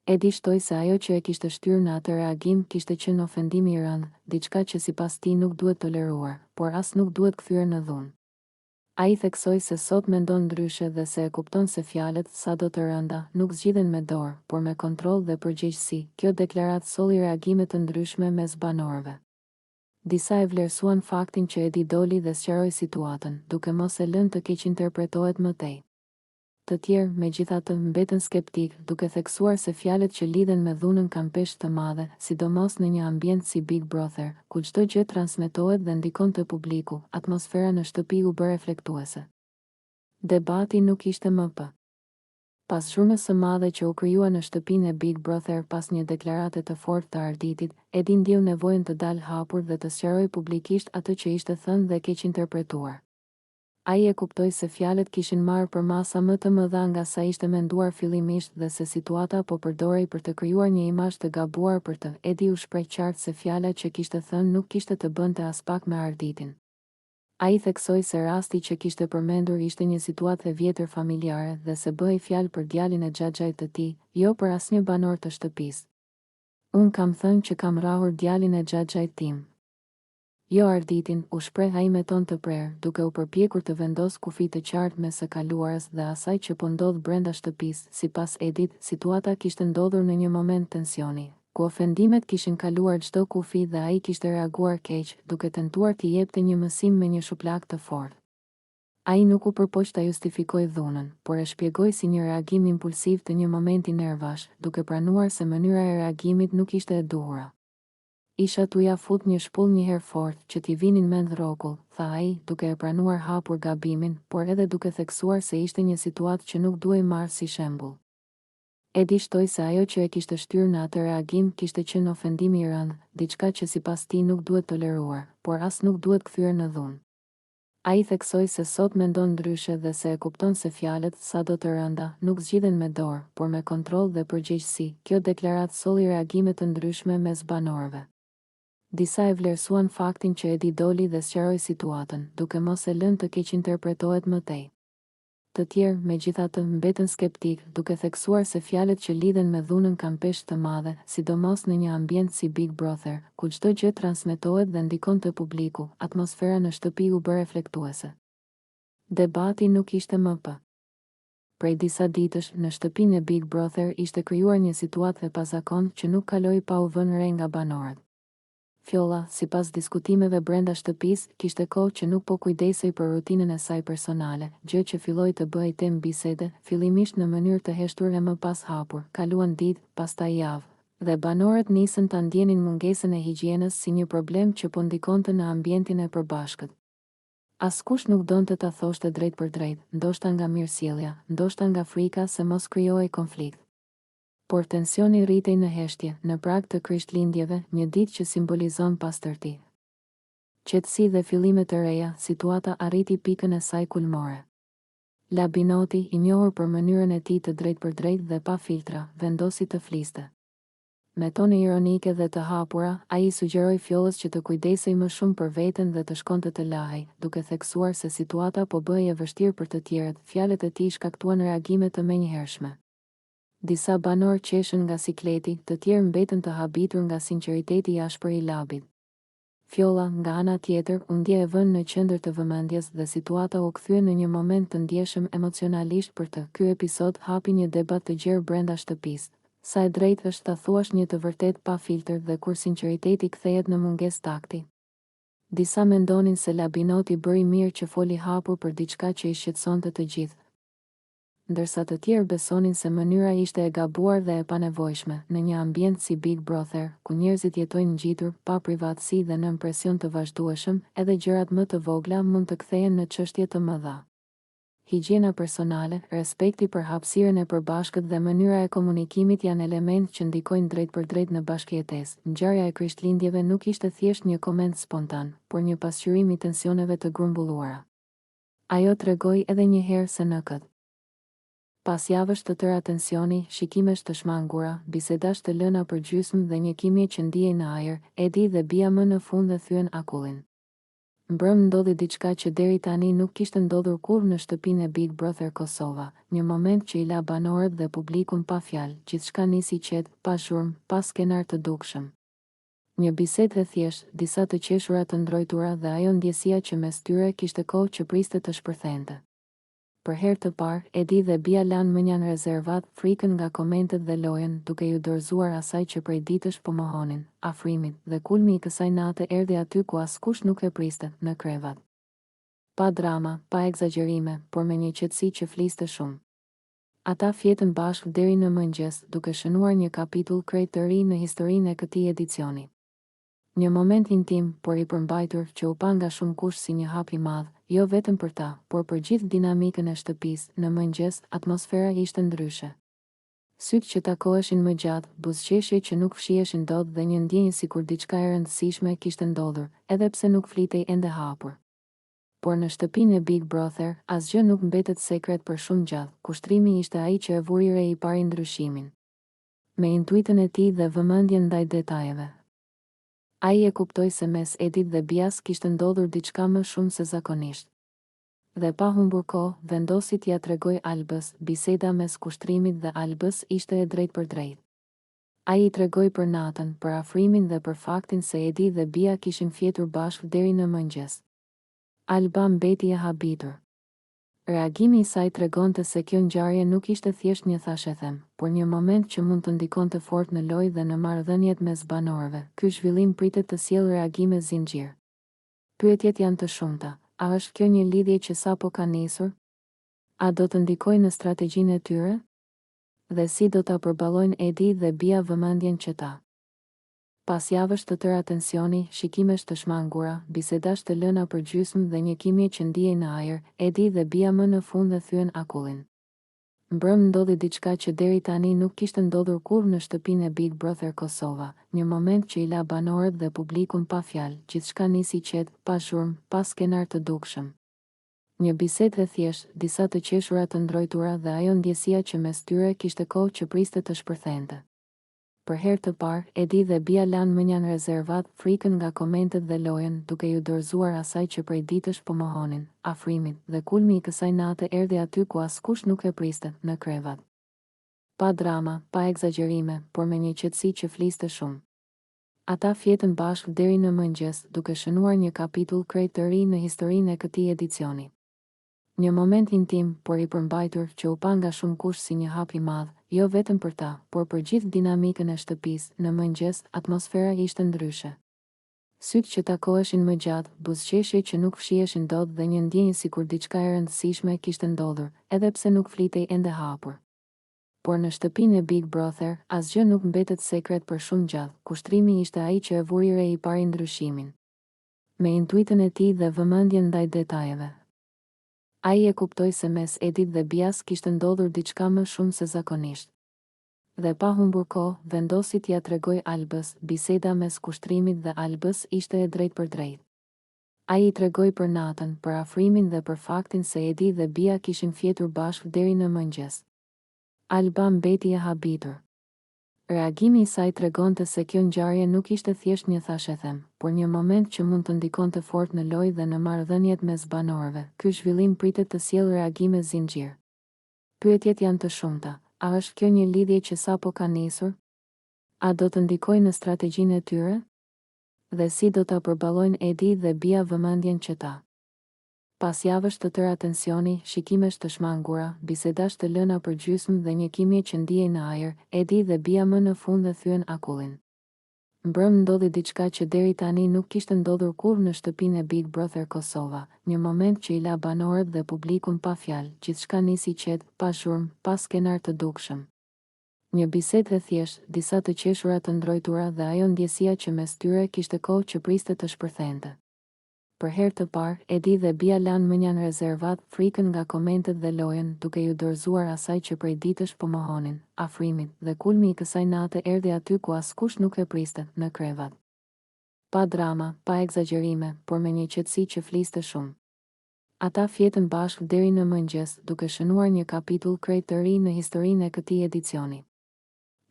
Edi shtoi se ajo që e kishte shtyrë në atë reagim kishte qenë ofendimi i rëndë, diçka që sipas tij nuk duhet toleruar, por as nuk duhet kthyer në dhunë. Ai theksoi se sot mendon ndryshe dhe se e kupton se fjalët, sado të rënda, nuk zgjidhen me dorë, por me kontroll dhe përgjegjësi. Kjo deklaratë solli reagime të ndryshme mes banorëve. Disa e vlerësuan faktin që Edi doli dhe sqaroi situatën, duke mos e lënë të keq interpretohet më tej. Të tjerë, megjithatë, mbetën skeptik, duke theksuar se fjalët që lidhen me dhunën kanë peshë të madhe, sidomos në një ambient si Big Brother, ku çdo gjë transmetohet dhe ndikon te publiku. Atmosfera në shtëpi u bë reflektuese. Debati nuk ishte më p. Pas zhurmës së madhe që u krijua në shtëpinë e Big Brother pas një deklarate të fortë të Arditit, Edi ndjeu nevojën të dalë hapur dhe të sqarojë publikisht atë që ishte thënë dhe keq interpretuar. Ai e kuptoi se fjalët kishin marrë për masa më të mëdha nga sa ishte menduar fillimisht dhe se situata po përdorej për të krijuar një imazh të gabuar për të. Edi u shpreh qartë se fjala që kishte thënë nuk kishte të bënte as pak me Arditin. Ai theksoi se rasti që kishte përmendur ishte një situatë e vjetër familjare dhe se bëhej fjalë për djalin e xhaxhait të tij, jo për asnjë banor të shtëpisë. Unë kam thënë që kam rrahur djalin e xhaxhait tim. Jo Arditin, u shpreh ai me ton të prerë, duke u përpjekur të vendos kufi të qartë mes së kaluarës dhe asaj që po ndodh brenda shtëpisë. Sipas Edit, situata kishte ndodhur në një moment tensioni, ku ofendimet kishin kaluar çdo kufi dhe ai kishte reaguar keq, duke tentuar t'i jepte një mësim me një shuplak të fortë. Ai nuk u përpoq ta justifikoj dhunën, por e shpjegoi si një reagim impulsiv të një momenti nervash, duke pranuar se mënyra e reagimit nuk ishte e duhura. Isha t'uja fut një shpull një herë fort, që t'i vinin mend rrokull, tha ai, duke e pranuar hapur gabimin, por edhe duke theksuar se ishte një situatë që nuk duhej marrë si shembull. Edi shtoi se ajo që e kishte shtyrë në atë reagim kishte qenë ofendimi i rëndë, diçka që sipas tij nuk duhet toleruar, por as nuk duhet kthyer në dhunë. Ai theksoi se sot mendon ndryshe dhe se e kupton se fjalët, sado të rënda, nuk zgjidhen me dorë, por me kontroll dhe përgjegjësi. Kjo deklaratë solli reagime të ndryshme mes banorëve. Disa e vlerësuan faktin që Edi doli dhe sqaroi situatën, duke mos e lënë të keq interpretohet më tej. Të tjerë, megjithatë, mbetën skeptik, duke theksuar se fjalët që lidhen me dhunën kanë peshë të madhe, sidomos në një ambient si Big Brother, ku çdo gjë transmetohet dhe ndikon te publiku. Atmosfera në shtëpi u bë reflektuese. Debati nuk ishte më p. Prej disa ditësh, në shtëpinë e Big Brother ishte krijuar një situatë e pazakontë që nuk kaloi pa u vënë re nga banorët. Fjolla, sipas diskutimeve brenda shtëpisë, kishte kohë që nuk po kujdesej për rutinën e saj personale, gjë që filloi të bëhej temë bisede, fillimisht në mënyrë të heshtur e më pas hapur. Kaluan ditë, pastaj javë, dhe banorët nisën ta ndjenin mungesën e higjienës si një problem që po ndikonte në ambientin e përbashkët. Askush nuk donte ta thoshte drejt për drejt, ndoshta nga mirësjellja, ndoshta nga frika se mos krijohej konflikt. Por tensioni rritej në heshtje, në prag të Krishtlindjeve, një ditë që simbolizon pastërti, qetësi dhe fillime të reja. Situata arriti pikën e saj kulmore. Labinoti, i njohur për mënyrën e tij të drejt për drejt dhe pa filtra, vendosi të fliste. Me tone ironike dhe të hapura, ai sugjeroi Fjollës që të kujdesej më shumë për veten dhe të shkonte të lahej, duke theksuar se situata po bëhej e vështirë për të tjerët. Fjalët e tij shkaktuan reagime të menjëhershme. Disa banor qeshën nga sikleti, të tjerë mbetën të habitur nga sinqeriteti i ashpër i Labit. Fjolla, nga ana tjetër, u ndje e vënë në qendër të vëmendjes dhe situata u kthye në një moment të ndjeshëm emocionalisht për të. Ky episod hapi një debat të gjerë brenda shtëpisë. Sa e drejtë është ta thuash një të vërtet pa filtr dhe kur sinqeriteti kthehet në mungesë takti. Disa mendonin se Labinoti bëri mirë që foli hapur për diçka që i shqetësonte të gjithë, ndërsa të tjerë besonin se mënyra ishte e gabuar dhe e panevojshme. Në një ambient si Big Brother, ku njerëzit jetojnë ngjitur, pa privatësi dhe nën presion të vazhdueshëm, edhe gjërat më të vogla mund të kthehen në çështje të mëdha. Higjiena personale, respekti për hapësirën e përbashkët dhe mënyra e komunikimit janë elementë që ndikojnë drejt për drejt në bashkëjetesë. Ngjarja e Krishtlindjeve nuk ishte thjesht një koment spontan, por një pasqyrim i tensioneve të grumbulluara. Ajo tregoi edhe një herë se në këtë pas javësh të tëra tensioni, shikimesh të shmangura, bisedash të lëna për gjysmë dhe një kimje që ndihej në ajër, Edi dhe Bia më në fund e thyen akullin. Mbrëm ndodhi diçka që deri tani nuk kishte ndodhur kurrë në shtëpinë e Big Brother Kosova, një moment që i la banorët dhe publikun pa fjalë, gjithçka nisi qetë, pa zhurmë, pa skenar të dukshëm. Një bisedë e thjeshtë, disa të qeshura të ndrojtura dhe ajo ndjesia që mes tyre kishte kohë që priste të shpërthente. Për herë të parë, Edi dhe Bia lanë mënjan rezervat, frikën nga komentet dhe lojën, duke ju dorëzuar asaj që prej ditësh po mohonin, afrimin, dhe kulmi i kësaj nate erdhi aty ku askush nuk e priste, në krevat. Pa drama, pa egzagjerime, por me një qetësi që fliste shumë. Ata fjetën bashkë deri në mëngjes, duke shënuar një kapitull krejt të ri në historinë e këtij edicioni. Një moment intim, por i përmbajtur, që u pa nga shumë kush si një hap i madh, jo vetëm për ta, por për gjithë dinamikën e shtëpisë. Në mëngjes, atmosfera ishte ndryshe. Sytë që takoheshin më gjatë, buzëqeshje që nuk fshieshin dot dhe një ndjenjë sikur diçka e rëndësishme kishte ndodhur, edhe pse nuk flitej ende hapur. Por në shtëpinë e Big Brother, asgjë nuk mbetet sekret për shumë gjatë. Kushtrimi ishte ai që e vuri re i pari ndryshimin. Me intuitën e tij dhe vëmendjen ndaj detajeve, ai e kuptoi se mes Edit dhe Bias kishte ndodhur diçka më shumë se zakonisht. Dhe pa humbur kohë, vendosi t'ia tregoj Albës. Biseda mes kushtrimit dhe Albës ishte e drejtë për drejtë. Ai i tregoi për natën, për afrimin dhe për faktin se Edi dhe Bia kishin fjetur bashkë deri në mëngjes. Alba mbeti e habitur. Reagimi i saj tregonte se kjo ngjarje nuk ishte thjesht një thashëthem, por një moment që mund të ndikonte fort në lojë dhe në marrëdhëniet mes banorëve. Ky zhvillim pritet të sjellë reagime zinxhir. Pyetjet janë të shumta. A është kjo një lidhje që sapo ka nisur? A do të ndikojë në strategjinë e tyre? Dhe si do ta përballojnë Edi dhe Bia vëmendjen që ta? Pas javësh të tëra tensioni, shikimesh të shmangura, bisedash të lëna për gjysmë dhe një kimje që ndihej në ajër, Edi dhe Bia më në fund e thyen akullin. Mbrëm ndodhi diçka që deri tani nuk kishte ndodhur kurrë në shtëpinë e Big Brother Kosova, një moment që i la banorët dhe publikun pa fjalë, gjithçka nisi qetë, pa zhurmë, pa skenar të dukshëm. Një bisedë e thjeshtë, disa të qeshura të ndrojtura dhe ajo ndjesia që mes tyre kishte kohë që priste të shpërthente. Për herë të parë, Edi dhe Bia lanë mënjan rezervat, frikën nga komentet dhe lojën, duke ju dorëzuar asaj që prej ditësh po mohonin, afrimin, dhe kulmi i kësaj nate erdhi aty ku askush nuk e priste, në krevat. Pa drama, pa egzagjerime, por me një qetësi që fliste shumë. Ata fjetën bashkë deri në mëngjes, duke shënuar një kapitull krejt të ri në historinë e këtij edicioni. Një moment intim, por i përmbajtur, që u pa nga shumë kush si një hap i madh, jo vetëm për ta, por për gjithë dinamikën e shtëpisë. Në mëngjes, atmosfera ishte ndryshe. Sytë që takoheshin më gjatë, buzëqeshje që nuk fshieshin dot dhe një ndjenjë sikur diçka e rëndësishme kishte ndodhur, edhe pse nuk flitej ende hapur. Por në shtëpinë e Big Brother, asgjë nuk mbetet sekret për shumë gjatë. Kushtrimi ishte ai që e vuri re i pari ndryshimin. Me intuitën e tij dhe vëmendjen ndaj detajeve, ai e kuptoi se mes Edit dhe Bias kishte ndodhur diçka më shumë se zakonisht. Dhe pa humbur kohë, vendosi t'ia tregoj Albës. Biseda mes kushtrimit dhe Albës ishte e drejtë për drejtë. Ai i tregoi për natën, për afrimin dhe për faktin se Edi dhe Bia kishin fjetur bashkë deri në mëngjes. Alba mbeti e habitur. Reagimi i saj tregonte se kjo ngjarje nuk ishte thjesht një thashëthem, por një moment që mund të ndikonte fort në lojë dhe në marrëdhëniet mes banorëve. Ky zhvillim pritet të sjellë reagime zinxhir. Pyetjet janë të shumta. A është kjo një lidhje që sapo ka nisur? A do të ndikojë në strategjinë e tyre? Dhe si do ta përballojnë Edi dhe Bia vëmendjen që ta. Pas javësh të tëra tensioni, shikimesh të shmangura, bisedash të lëna për gjysmë dhe një kimje që ndiej në ajër, Edi dhe Bia më në fund dhe thyen akullin. Mbrëm ndodhi diçka që deri tani nuk kishte ndodhur kurrë në shtëpinë e Big Brother Kosova, një moment që i la banorët dhe publikun pa fjalë, gjithçka nisi qetë, pa zhurmë, pa skenar të dukshëm. Një bisedë e thjeshtë, disa të qeshura të ndrojtura dhe ajo ndjesia që mes tyre kishte kohë që priste të shpërthente. Për herë të parë, Edi dhe Bia lanë mënjan rezervat, frikën nga komentet dhe lojën, duke ju dorëzuar asaj që prej ditësh po mohonin, afrimin, dhe kulmi i kësaj nate erdhi aty ku askush nuk e priste, në krevat. Pa drama, pa egzagjerime, por me një qetësi që fliste shumë. Ata fjetën bashkë deri në mëngjes, duke shënuar një kapitull krejt të ri në historinë e këtij edicioni.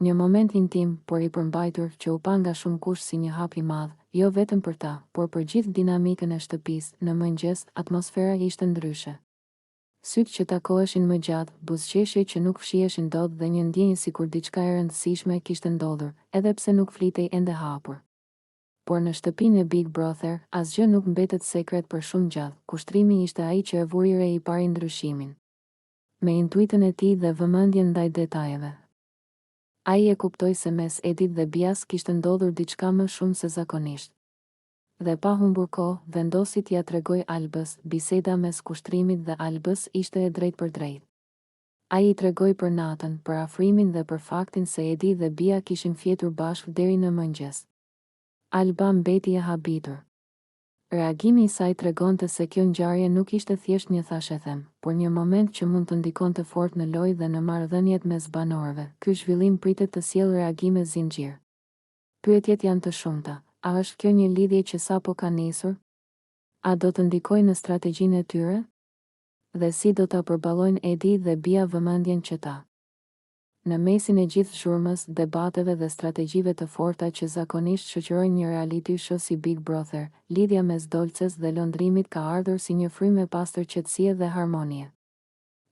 Një moment intim, por i përmbajtur, që u pa nga shumë kush si një hap i madh, jo vetëm për ta, por për gjithë dinamikën e shtëpisë. Në mëngjes, atmosfera ishte ndryshe. Sytë që takoheshin më gjatë, buzëqeshje që nuk fshiheshin dot dhe një ndjenjë sikur diçka e rëndësishme kishte ndodhur, edhe pse nuk flitej ende hapur. Por në shtëpinë e Big Brother, asgjë nuk mbetet sekret për shumë gjatë. Kushtrimi ishte ai që e vuri re i pari ndryshimin. Me intuitën e tij dhe vëmendjen ndaj detajeve. Ai e kuptoi se mes Edit dhe Bias kishte ndodhur diçka më shumë se zakonisht. Dhe pa humbur kohë, vendosi t'ia tregoj Albës, biseda mes kushtrimit dhe Albës ishte e drejtë për drejtë. Ai i tregoi për natën, për afrimin dhe për faktin se Edi dhe Bia kishin fjetur bashkë deri në mëngjes. Alba mbeti e habitur. Reagimi i saj tregonte se kjo ngjarje nuk ishte thjesht një thashëthem, por një moment që mund të ndikonte fort në lojë dhe në marrëdhëniet mes banorëve. Ky zhvillim pritet të sjellë reagime zinxhir. Pyetjet janë të shumta. A është kjo një lidhje që sapo ka nisur? A do të ndikojë në strategjinë e tyre? Dhe si do ta përballojnë Edi dhe Bia vëmendjen që ta? Në mesin e gjithë zhurmës, debateve dhe strategjive të forta që zakonisht shoqërojnë një reality show si Big Brother, lidhja mes Dolces dhe Londrimit ka ardhur si një frymë e pastër qetësie dhe harmonie.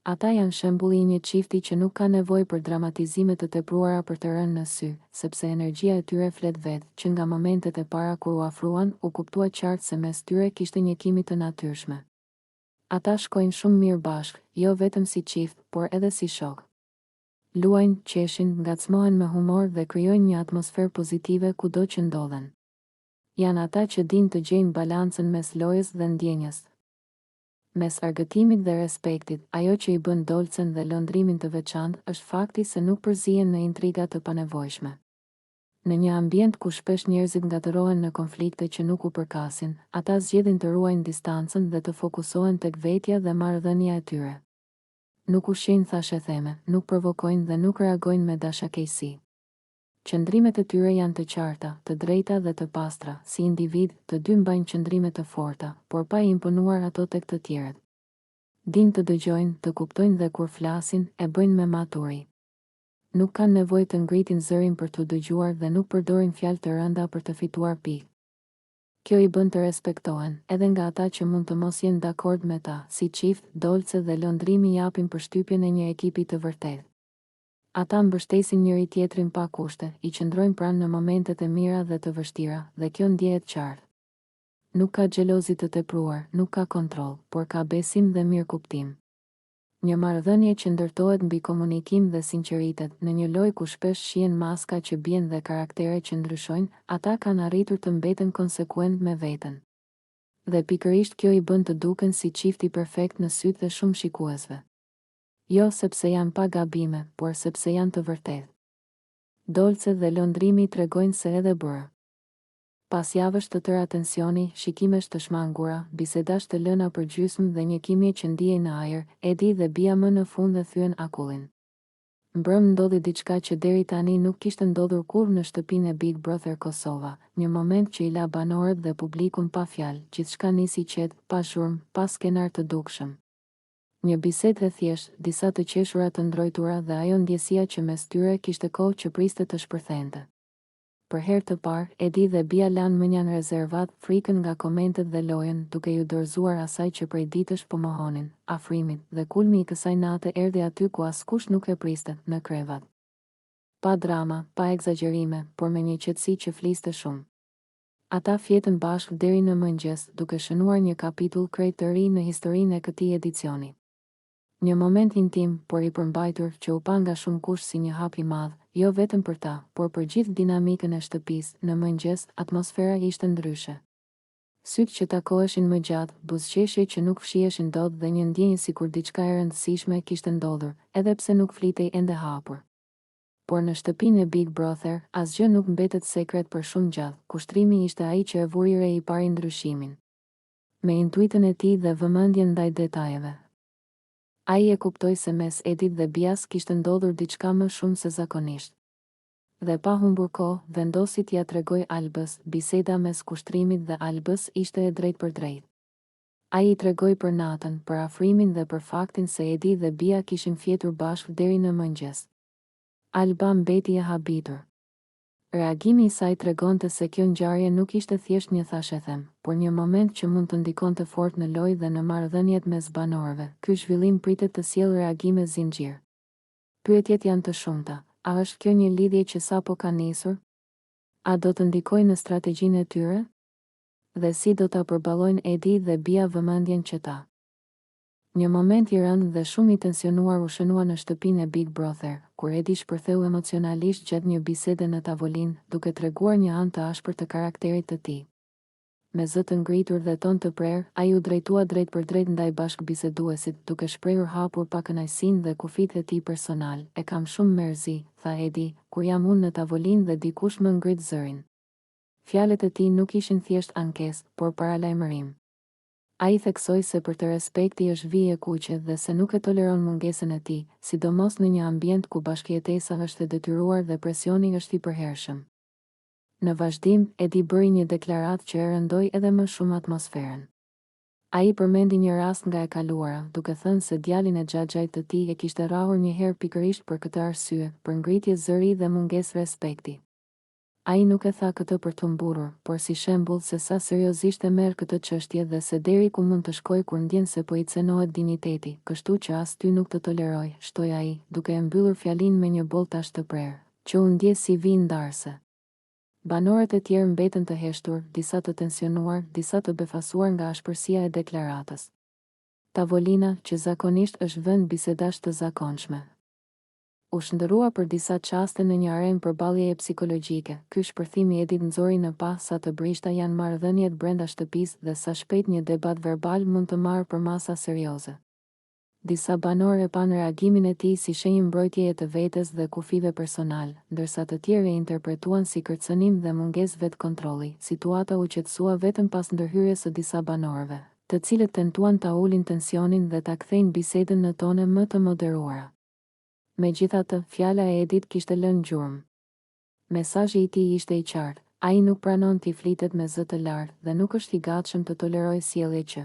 Ata janë shembulli i një çifti që nuk ka nevojë për dramatizime të tepruara për të rënë në sy, sepse energjia e tyre flet vetë, që nga momentet e para kur u afruan, u kuptua qartë se mes tyre kishte një kimi të natyrshme. Ata shkojnë shumë mirë bashkë, jo vetëm si çift, por edhe si shok. Luajnë, qeshin, ngacmohen me humor dhe krijojnë një atmosferë pozitive kudo që ndodhen. Janë ata që dinë të gjejnë balancën mes lojës dhe ndjenjës. Mes argëtimit dhe respektit, ajo që i bën Dolcen dhe Londrimin të veçantë është fakti se nuk përzihen në intriga të panevojshme. Në një ambient ku shpesh njerëzit ngatërohen në konflikte që nuk u përkasin, ata zgjedhin të ruajnë distancën dhe të fokusohen tek vetja dhe marrëdhënia e tyre. Nuk ushqejnë thashëtheme, nuk provokojnë dhe nuk reagojnë me dashakejsi. Qëndrimet e tyre janë të qarta, të drejta dhe të pastra, si individ, të dy mbajnë qëndrime të forta, por pa i imponuar ato tek të tjerët. Dinë të dëgjojnë, të kuptojnë dhe kur flasin, e bëjnë me maturi. Nuk kanë nevojë të ngritin zërin për të dëgjuar dhe nuk përdorin fjalë të rënda për të fituar pikë. Kjo i bën të respektohen, edhe nga ata që mund të mos jenë dakord me ta, si çift, Dolce dhe Londrimi japin përshtypjen e një ekipi të vërtetë. Ata mbështesin njëri tjetrin pa kushte, i qëndrojnë pranë në momentet e mira dhe të vështira, dhe kjo ndjehet qartë. Nuk ka xhelozi të tepruar, nuk ka kontroll, por ka besim dhe mirëkuptim. Një marrëdhënie që ndërtohet mbi komunikim dhe sinqeritet, në një lojë ku shpesh shihen maska që bien dhe karaktere që ndryshojnë, ata kanë arritur të mbeten konsekuent me veten. Dhe pikërisht kjo i bën të duken si çifti perfekt në sytë dhe shumë shikuesve. Jo sepse janë pa gabime, por sepse janë të vërtetë. Dolce dhe Londrimi tregojnë se edhe bërë. Pas javësh të tëra tensioni, shikimesh të shmangura, bisedash të lëna për gjysmë dhe një kimje që ndiej në ajër, Edi dhe Bia më në fund dhe thyen akullin. Mbrëm ndodhi diçka që deri tani nuk kishte ndodhur kurrë në shtëpinë e Big Brother Kosova, një moment që i la banorët dhe publikun pa fjalë, gjithçka nisi qetë, pa zhurmë, pa skenar të dukshëm. Një bisedë e thjeshtë, disa të qeshura të ndrojtura dhe ajo ndjesia që mes tyre kishte kohë që priste të shpërthente. Për herë të parë, Edi dhe Bia lanë mënjan rezervat, frikën nga komentet dhe lojën, duke ju dorëzuar asaj që prej ditësh po mohonin, afrimin, dhe kulmi i kësaj nate erdhi aty ku askush nuk e priste, në krevat. Pa drama, pa egzagjerime, por me një qetësi që fliste shumë. Ata fjetën bashkë deri në mëngjes, duke shënuar një kapitull krejt të ri në historinë e këtij edicioni. Një moment intim, por i përmbajtur, që u pa nga shumë kush si një hap i madh, jo vetëm për ta, por për gjithë dinamikën e shtëpisë. Në mëngjes, atmosfera ishte ndryshe. Sytë që takoheshin më gjatë, buzëqeshje që nuk fshiheshin dot dhe një ndjenjë sikur diçka e rëndësishme kishte ndodhur, edhe pse nuk flitej ende hapur. Por në shtëpinë e Big Brother, asgjë nuk mbetet sekret për shumë gjatë. Kushtrimi ishte ai që e vuri re i pari ndryshimin. Me intuitën e tij dhe vëmendjen ndaj detajeve. Ai e kuptoi se mes Edit dhe Bias kishte ndodhur diçka më shumë se zakonisht. Dhe pa humbur kohë, vendosi t'ia tregoj Albës. Biseda mes kushtrimit dhe Albës ishte e drejtë për drejtë. Ai i tregoi për natën, për afrimin dhe për faktin se Edi dhe Bia kishin fjetur bashkë deri në mëngjes. Alba mbeti e habitur. Reagimi i saj tregonte se kjo ngjarje nuk ishte thjesht një thashëthem, por një moment që mund të ndikonte fort në lojë dhe në marrëdhëniet mes banorëve. Ky zhvillim pritet të sjellë reagime zinxhir. Pyetjet janë të shumta. A është kjo një lidhje që sapo ka nisur? A do të ndikojë në strategjinë e tyre? Dhe si do ta përballojnë Edi dhe Bia vëmendjen që ta? Një moment i rëndë dhe shumë i tensionuar u shënua në shtëpinë e Big Brother, kur Edi shpërtheu emocionalisht gjatë një bisede në tavolinë, duke treguar një anë të ashpër të karakterit të tij. Me zë të ngritur dhe ton të prerë, ai u drejtua drejt për drejt ndaj bashkëbiseduesit, duke shprehur hapur pa kënaqësinë dhe kufitë e tij personal. E kam shumë merzi, tha Edi, kur jam unë në tavolinë dhe dikush më ngrit zërin. Fjalët e tij nuk ishin thjesht ankesë, por paralajmërim. Ai theksoi se për të respekti është vije e kuqe dhe se nuk e toleron mungesën e tij, sidomos në një ambient ku bashkëjetesa është e detyruar dhe presioni është i përhershëm. Në vazhdim, Edi bëri një deklaratë që e rëndoi edhe më shumë atmosferën. Ai përmendi një rast nga e kaluara, duke thënë se djalin e xhaxhait të tij e kishte rrahur një herë pikërisht për këtë arsye, për ngritje zëri dhe mungesë respekti. Ai nuk e tha këtë për të mburur, por si shembull se sa seriozisht e merr këtë çështje dhe se deri ku mund të shkojë kur ndjen se po i cenohet dinjiteti, kështu që as ty nuk të toleroj, shtoi ai, duke e mbyllur fjalinë me një bolltash të prerë, që u ndje si vijë ndarse. Banorët e tjerë mbetën të heshtur, disa të tensionuar, disa të befasuar nga ashpërsia e deklaratës. Tavolina, që zakonisht është vend bisedash të zakonshme, u shndërrua për disa çaste në një arenë përballjeje psikologjike. Ky shpërthim i Edit nxori në pa sa të brishta janë marrëdhëniet brenda shtëpisë dhe sa shpejt një debat verbal mund të marrë për masa serioze. Disa banorë e panë reagimin e tij si shenjë mbrojtjeje të vetes dhe kufive personal, ndërsa të tjerë e interpretuan si kërcënim dhe mungesë vetkontrolli. Situata u qetësua vetëm pas ndërhyrjes së disa banorëve, të cilët tentuan ta ulin tensionin dhe ta kthejnë bisedën në tone më të moderuara. Megjithatë, fjala e Edit kishte lënë gjurmë. Mesazhi i tij ishte i qartë, ai nuk pranon t'i flitet me zë të lartë dhe nuk është i gatshëm të tolerojë sjellje që.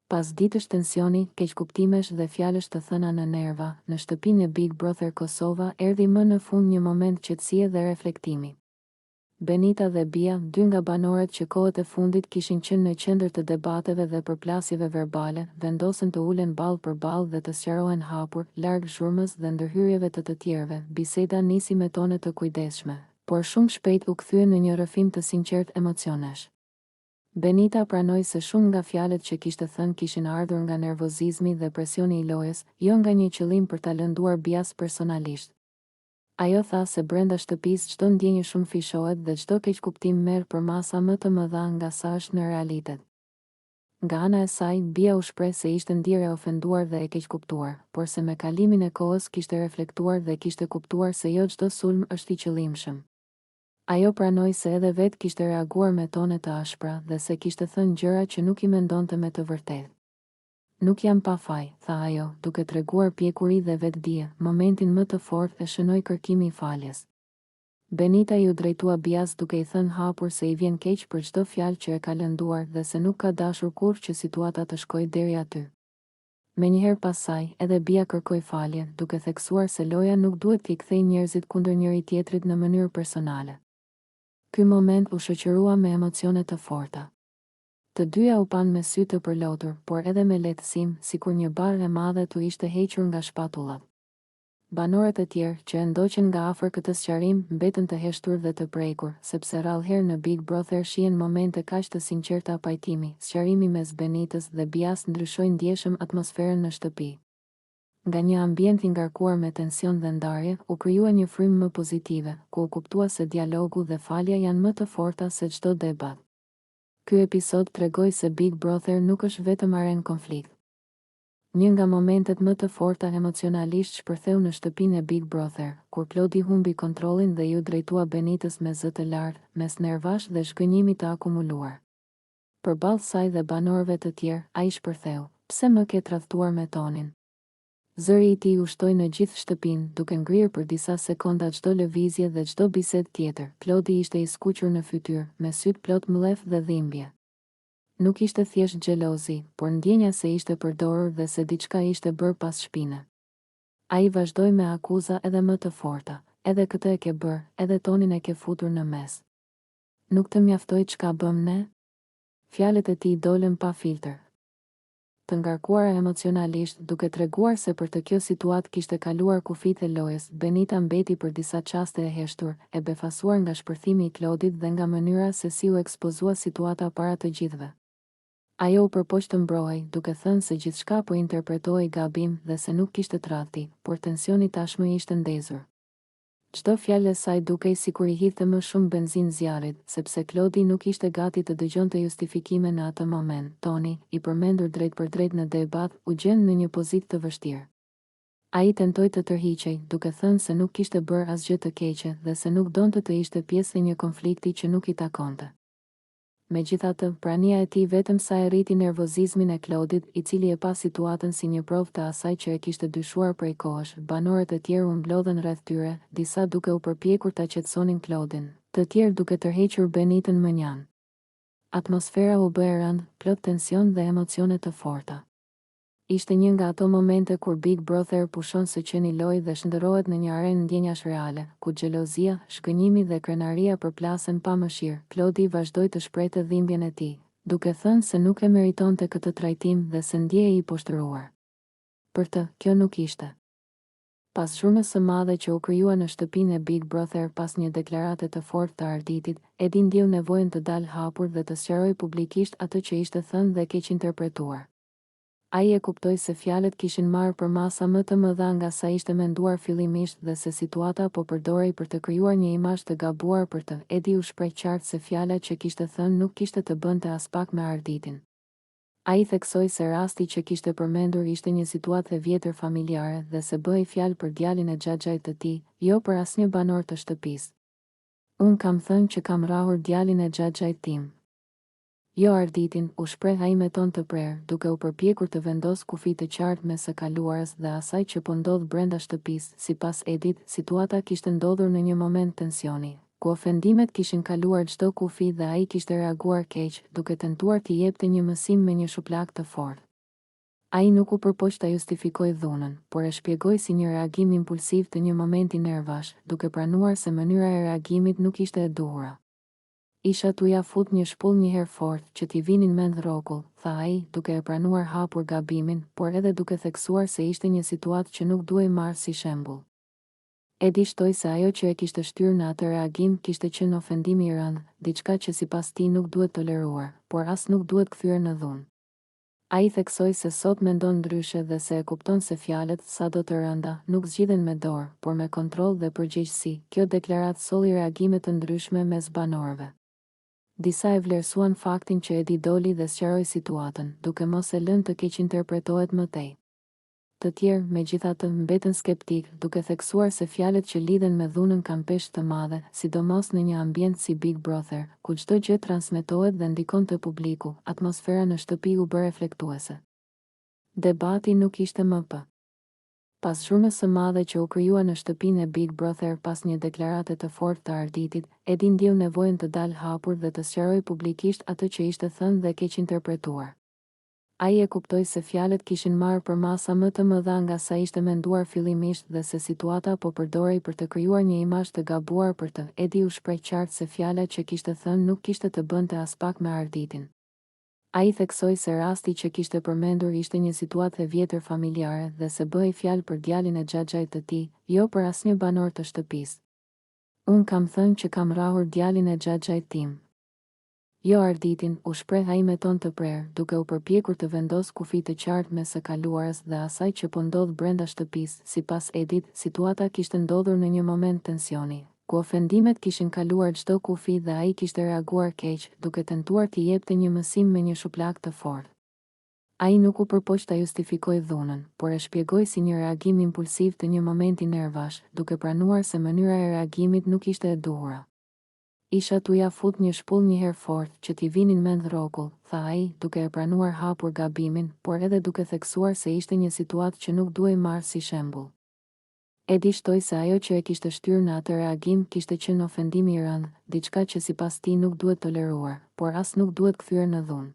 Pas ditësh tensioni, keqkuptimesh dhe fjalësh të thëna në nerva, në shtëpinë e Big Brother Kosova erdhi më në fund një moment qetësie dhe reflektimi. Benita dhe Bia, dy nga banorët që kohët e fundit kishin qenë në qendër të debateve dhe përplasjeve verbale, vendosën të ulen ballë për ballë dhe të sqarohen hapur, larg zhurmës dhe ndërhyrjeve të tjerëve. Biseda nisi me tone të kujdesshme, por shumë shpejt u kthye në një rrëfim të sinqert emocionesh. Benita pranoi se shumë nga fjalët që kishte thënë kishin ardhur nga nervozizmi dhe presioni i lojës, jo nga një qëllim për ta lënduar Bias personalisht. Ajo tha se brenda shtëpisë çdo ndjenjë shumë fishohet dhe çdo keqkuptim merr për masa më të mëdha nga sa është në realitet. Nga ana e saj, Bia u shpreh se ishte ndjerë e ofenduar dhe e keqkuptuar, por se me kalimin e kohës kishte reflektuar dhe kishte kuptuar se jo çdo sulm është i qëllimshëm. Ajo pranoi se edhe vetë kishte reaguar me tone të ashpra dhe se kishte thënë gjëra që nuk i mendonte me të vërtetë. Nuk jam pa faj, tha ajo, duke treguar pjekuri dhe vetdije. Momentin më të fortë e shënoi kërkimi i faljes. Benita ju drejtua Bias duke i thënë hapur se i vjen keq për çdo fjalë që e ka lënduar dhe se nuk ka dashur kurrë që situata të shkojë deri aty. Menjëherë pas saj, edhe Bia kërkoi falje, duke theksuar se loja nuk duhet t'i kthejë njerëzit kundër njëri tjetrit në mënyrë personale. Ky moment u shoqërua me emocione të forta. Të dyja u panë me sy të përlotur, por edhe me lehtësim, sikur një barë e madhe t'u ishte hequr nga shpatullat. Banorët e tjerë që e ndoqen nga afër këtë sqarim mbetën të heshtur dhe të prekur, sepse rrallëherë në Big Brother shihen momente kaq të sinqerta pajtimi, sqarimi mes Benitës dhe Bias ndryshojnë ndjeshëm atmosferën në shtëpi. Nga një ambient i ngarkuar me tension dhe ndarje, u krijua një frymë më pozitive, ku u kuptua se dialogu dhe falja janë më të forta se çdo debat. Ky episod tregoi se Big Brother nuk është vetëm aren konflikt. Një nga momentet më të forta emocionalisht shpërtheu në shtëpinë e Big Brother, kur Klodi humbi kontrollin dhe ju drejtua Benitës me zë të lartë, mes nervash dhe shgënjimit të akumuluar. Përballë saj dhe banorëve të tjerë, ai shpërtheu: "Pse më ke tradhtuar me tonin?" Zëri i tij ushtoi në gjithë shtëpinë, duke ngrirë për disa sekonda çdo lëvizje dhe çdo bisedë tjetër. Klodi ishte i skuqur në fytyrë, me syt plot mllef dhe dhimbje. Nuk ishte thjesht xhelozi, por ndjenja se ishte përdorur dhe se diçka ishte bërë pas shpine. Ai vazhdoi me akuza edhe më të forta: "Edhe këtë e ke bërë, edhe tonin e ke futur në mes. Nuk të mjaftoi çka bëm ne?" Fjalët e tij dolën pa filtr, të ngarkuara emocionalisht, duke treguar se për të kjo situatë kishte kaluar kufijtë e lojës. Benita mbeti për disa çaste e heshtur, e befasuar nga shpërthimi i Klodit dhe nga mënyra se si u ekspozua situata para të gjithëve. Ajo u përpoq të mbrojë, duke thënë se gjithçka po interpretohej gabim dhe se nuk kishte tradhti, por tensioni tashmë ishte ndezur. Çdo fjalë e saj dukej sikur i hidhte më shumë benzinë zjarrit, sepse Klodi nuk ishte gati të dëgjonte justifikime në atë moment. Toni, i përmendur drejt për drejt në debat, u gjen në një pozitë të vështirë. Ai tentoi të tërhiqej, duke thënë se nuk kishte bërë asgjë të keqe dhe se nuk donte të ishte pjesë e një konflikti që nuk i takonte. Megjithatë, prania e tij vetëm sa e rriti nervozizmin e Klodit, i cili e pa situatën si një provë të asaj që e kishte dyshuar prej kohësh. Banorët e tjerë u mblodhen rreth tyre, disa duke u përpjekur ta qetësonin Klodin, të tjerë duke tërhequr Benitën më njanë. Atmosfera u bë e rëndë, plot tension dhe emocione të forta. Ishte një nga ato momente kur Big Brother pushon së qeni lojë dhe shndërrohet në një arenë ndjenjash reale, ku xhelozia, shkënjimi dhe krenaria përplasen pa mëshirë. Klodi vazhdoi të shprehte dhimbjen e tij, duke thënë se nuk e meritonte këtë trajtim dhe se ndjehej i poshtëruar. Për të, kjo nuk ishte. Pas zhurmës së madhe që u krijua në shtëpinë e Big Brother pas një deklarate të fortë të Arditit, Edi ndjeu nevojën të dalë hapur dhe të sqarojë publikisht atë që ishte thënë dhe keq interpretuar. Ai e kuptoi se fjalët kishin marrë për masa më të mëdha nga sa ishte menduar fillimisht dhe se situata po përdorej për të krijuar një imazh të gabuar për të. Edi u shpreh qartë se fjala që kishte thënë nuk kishte të bënte as pak me Arditin. Ai theksoi se rasti që kishte përmendur ishte një situatë e vjetër familjare dhe se bëhej fjalë për djalin e xhaxhait të tij, jo për asnjë banor të shtëpisë. "Unë kam thënë që kam rrahur djalin e xhaxhait tim. Jo Arditin", u shpreh ai me ton të prerë, duke u përpjekur të vendosë kufi të qartë mes së kaluarës dhe asaj që po ndodh brenda shtëpisë. Sipas Edit, situata kishte ndodhur në një moment tensioni, ku ofendimet kishin kaluar çdo kufi dhe ai kishte reaguar keq, duke tentuar t'i jepte një mësim me një shuplak të fortë. Ai nuk u përpoq ta justifikoi dhunën, por e shpjegoi si një reagim impulsiv të një momenti nervash, duke pranuar se mënyra e reagimit nuk ishte e duhura. "Isha t'uja fut një shpull një herë fort, që t'i vinin mend rrokull", tha ai, duke e pranuar hapur gabimin, por edhe duke theksuar se ishte një situatë që nuk duhej marrë si shembull. Edi shtoi se ajo që e kishte shtyrë në atë reagim kishte qenë ofendimi i rëndë, diçka që sipas tij nuk duhet toleruar, por as nuk duhet kthyer në dhunë. Ai theksoi se sot mendon ndryshe dhe se e kupton se fjalët, sado të rënda, nuk zgjidhen me dorë, por me kontroll dhe përgjegjësi. Kjo deklaratë solli reagime të ndryshme mes banorëve. Disa e vlerësuan faktin që Edi doli dhe sqaroi situatën, duke mos e lënë të keq interpretohet më tej. Të tjerë, megjithatë, mbetën skeptik, duke theksuar se fjalët që lidhen me dhunën kanë peshë të madhe, sidomos në një ambient si Big Brother, ku çdo gjë transmetohet dhe ndikon te publiku. Atmosfera në shtëpi u bë reflektuese. Debati nuk ishte më p. Pas zhurmës së madhe që u krijua në shtëpinë e Big Brother pas një deklarate të fortë të Arditit, Edi ndjeu nevojën të dalë hapur dhe të sqarojë publikisht atë që ishte thënë dhe keq interpretuar. Ai e kuptoi se fjalët kishin marrë për masa më të mëdha nga sa ishte menduar fillimisht dhe se situata po përdorej për të krijuar një imazh të gabuar për të. Edi u shpreh qartë se fjala që kishte thënë nuk kishte të bënte as pak me Arditin. Ai theksoi se rasti që kishte përmendur ishte një situatë e vjetër familjare dhe se bëhej fjalë për djalin e xhaxhait të tij, jo për asnjë banor të shtëpisë. Unë kam thënë që kam rrahur djalin e xhaxhait tim. Jo Arditin, u shpreh ai me ton të prerë, duke u përpjekur të vendos kufi të qartë mes së kaluarës dhe asaj që po ndodh brenda shtëpisë. Sipas Edit, situata kishte ndodhur në një moment tensioni, ku ofendimet kishin kaluar çdo kufi dhe ai kishte reaguar keq, duke tentuar t'i jepte një mësim me një shuplak të fortë. Ai nuk u përpoq ta justifikoj dhunën, por e shpjegoi si një reagim impulsiv të një momenti nervash, duke pranuar se mënyra e reagimit nuk ishte e duhura. Isha t'uja fut një shpull një herë fort që t'i vinin mend rrokull, tha ai, duke e pranuar hapur gabimin, por edhe duke theksuar se ishte një situatë që nuk duhej marrë si shembull. Edi shtoi se ajo që e kishte shtyrë në atë reagim kishte qenë ofendim i rëndë, diçka që sipas tij nuk duhet toleruar, por as nuk duhet kthyer në dhunë.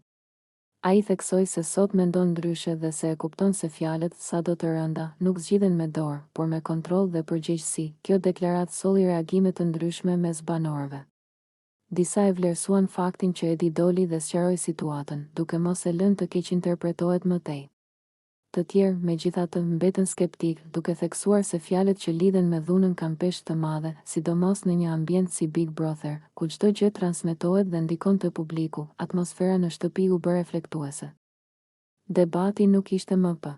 Ai theksoi se sot mendon ndryshe dhe se e kupton se fjalët, sado të rënda, nuk zgjidhen me dorë, por me kontroll dhe përgjegjësi. Kjo deklaratë solli reagime të ndryshme mes banorëve. Disa e vlerësuan faktin që Edi doli dhe sqaroi situatën, duke mos e lënë të keqinterpretohet më tej. Të tjerë, megjithatë, mbetën skeptik, duke theksuar se fjalët që lidhen me dhunën kanë peshë të madhe, sidomos në një ambient si Big Brother, ku çdo gjë transmetohet dhe ndikon te publiku. Atmosfera në shtëpi u bë reflektuese. Debati nuk ishte më p.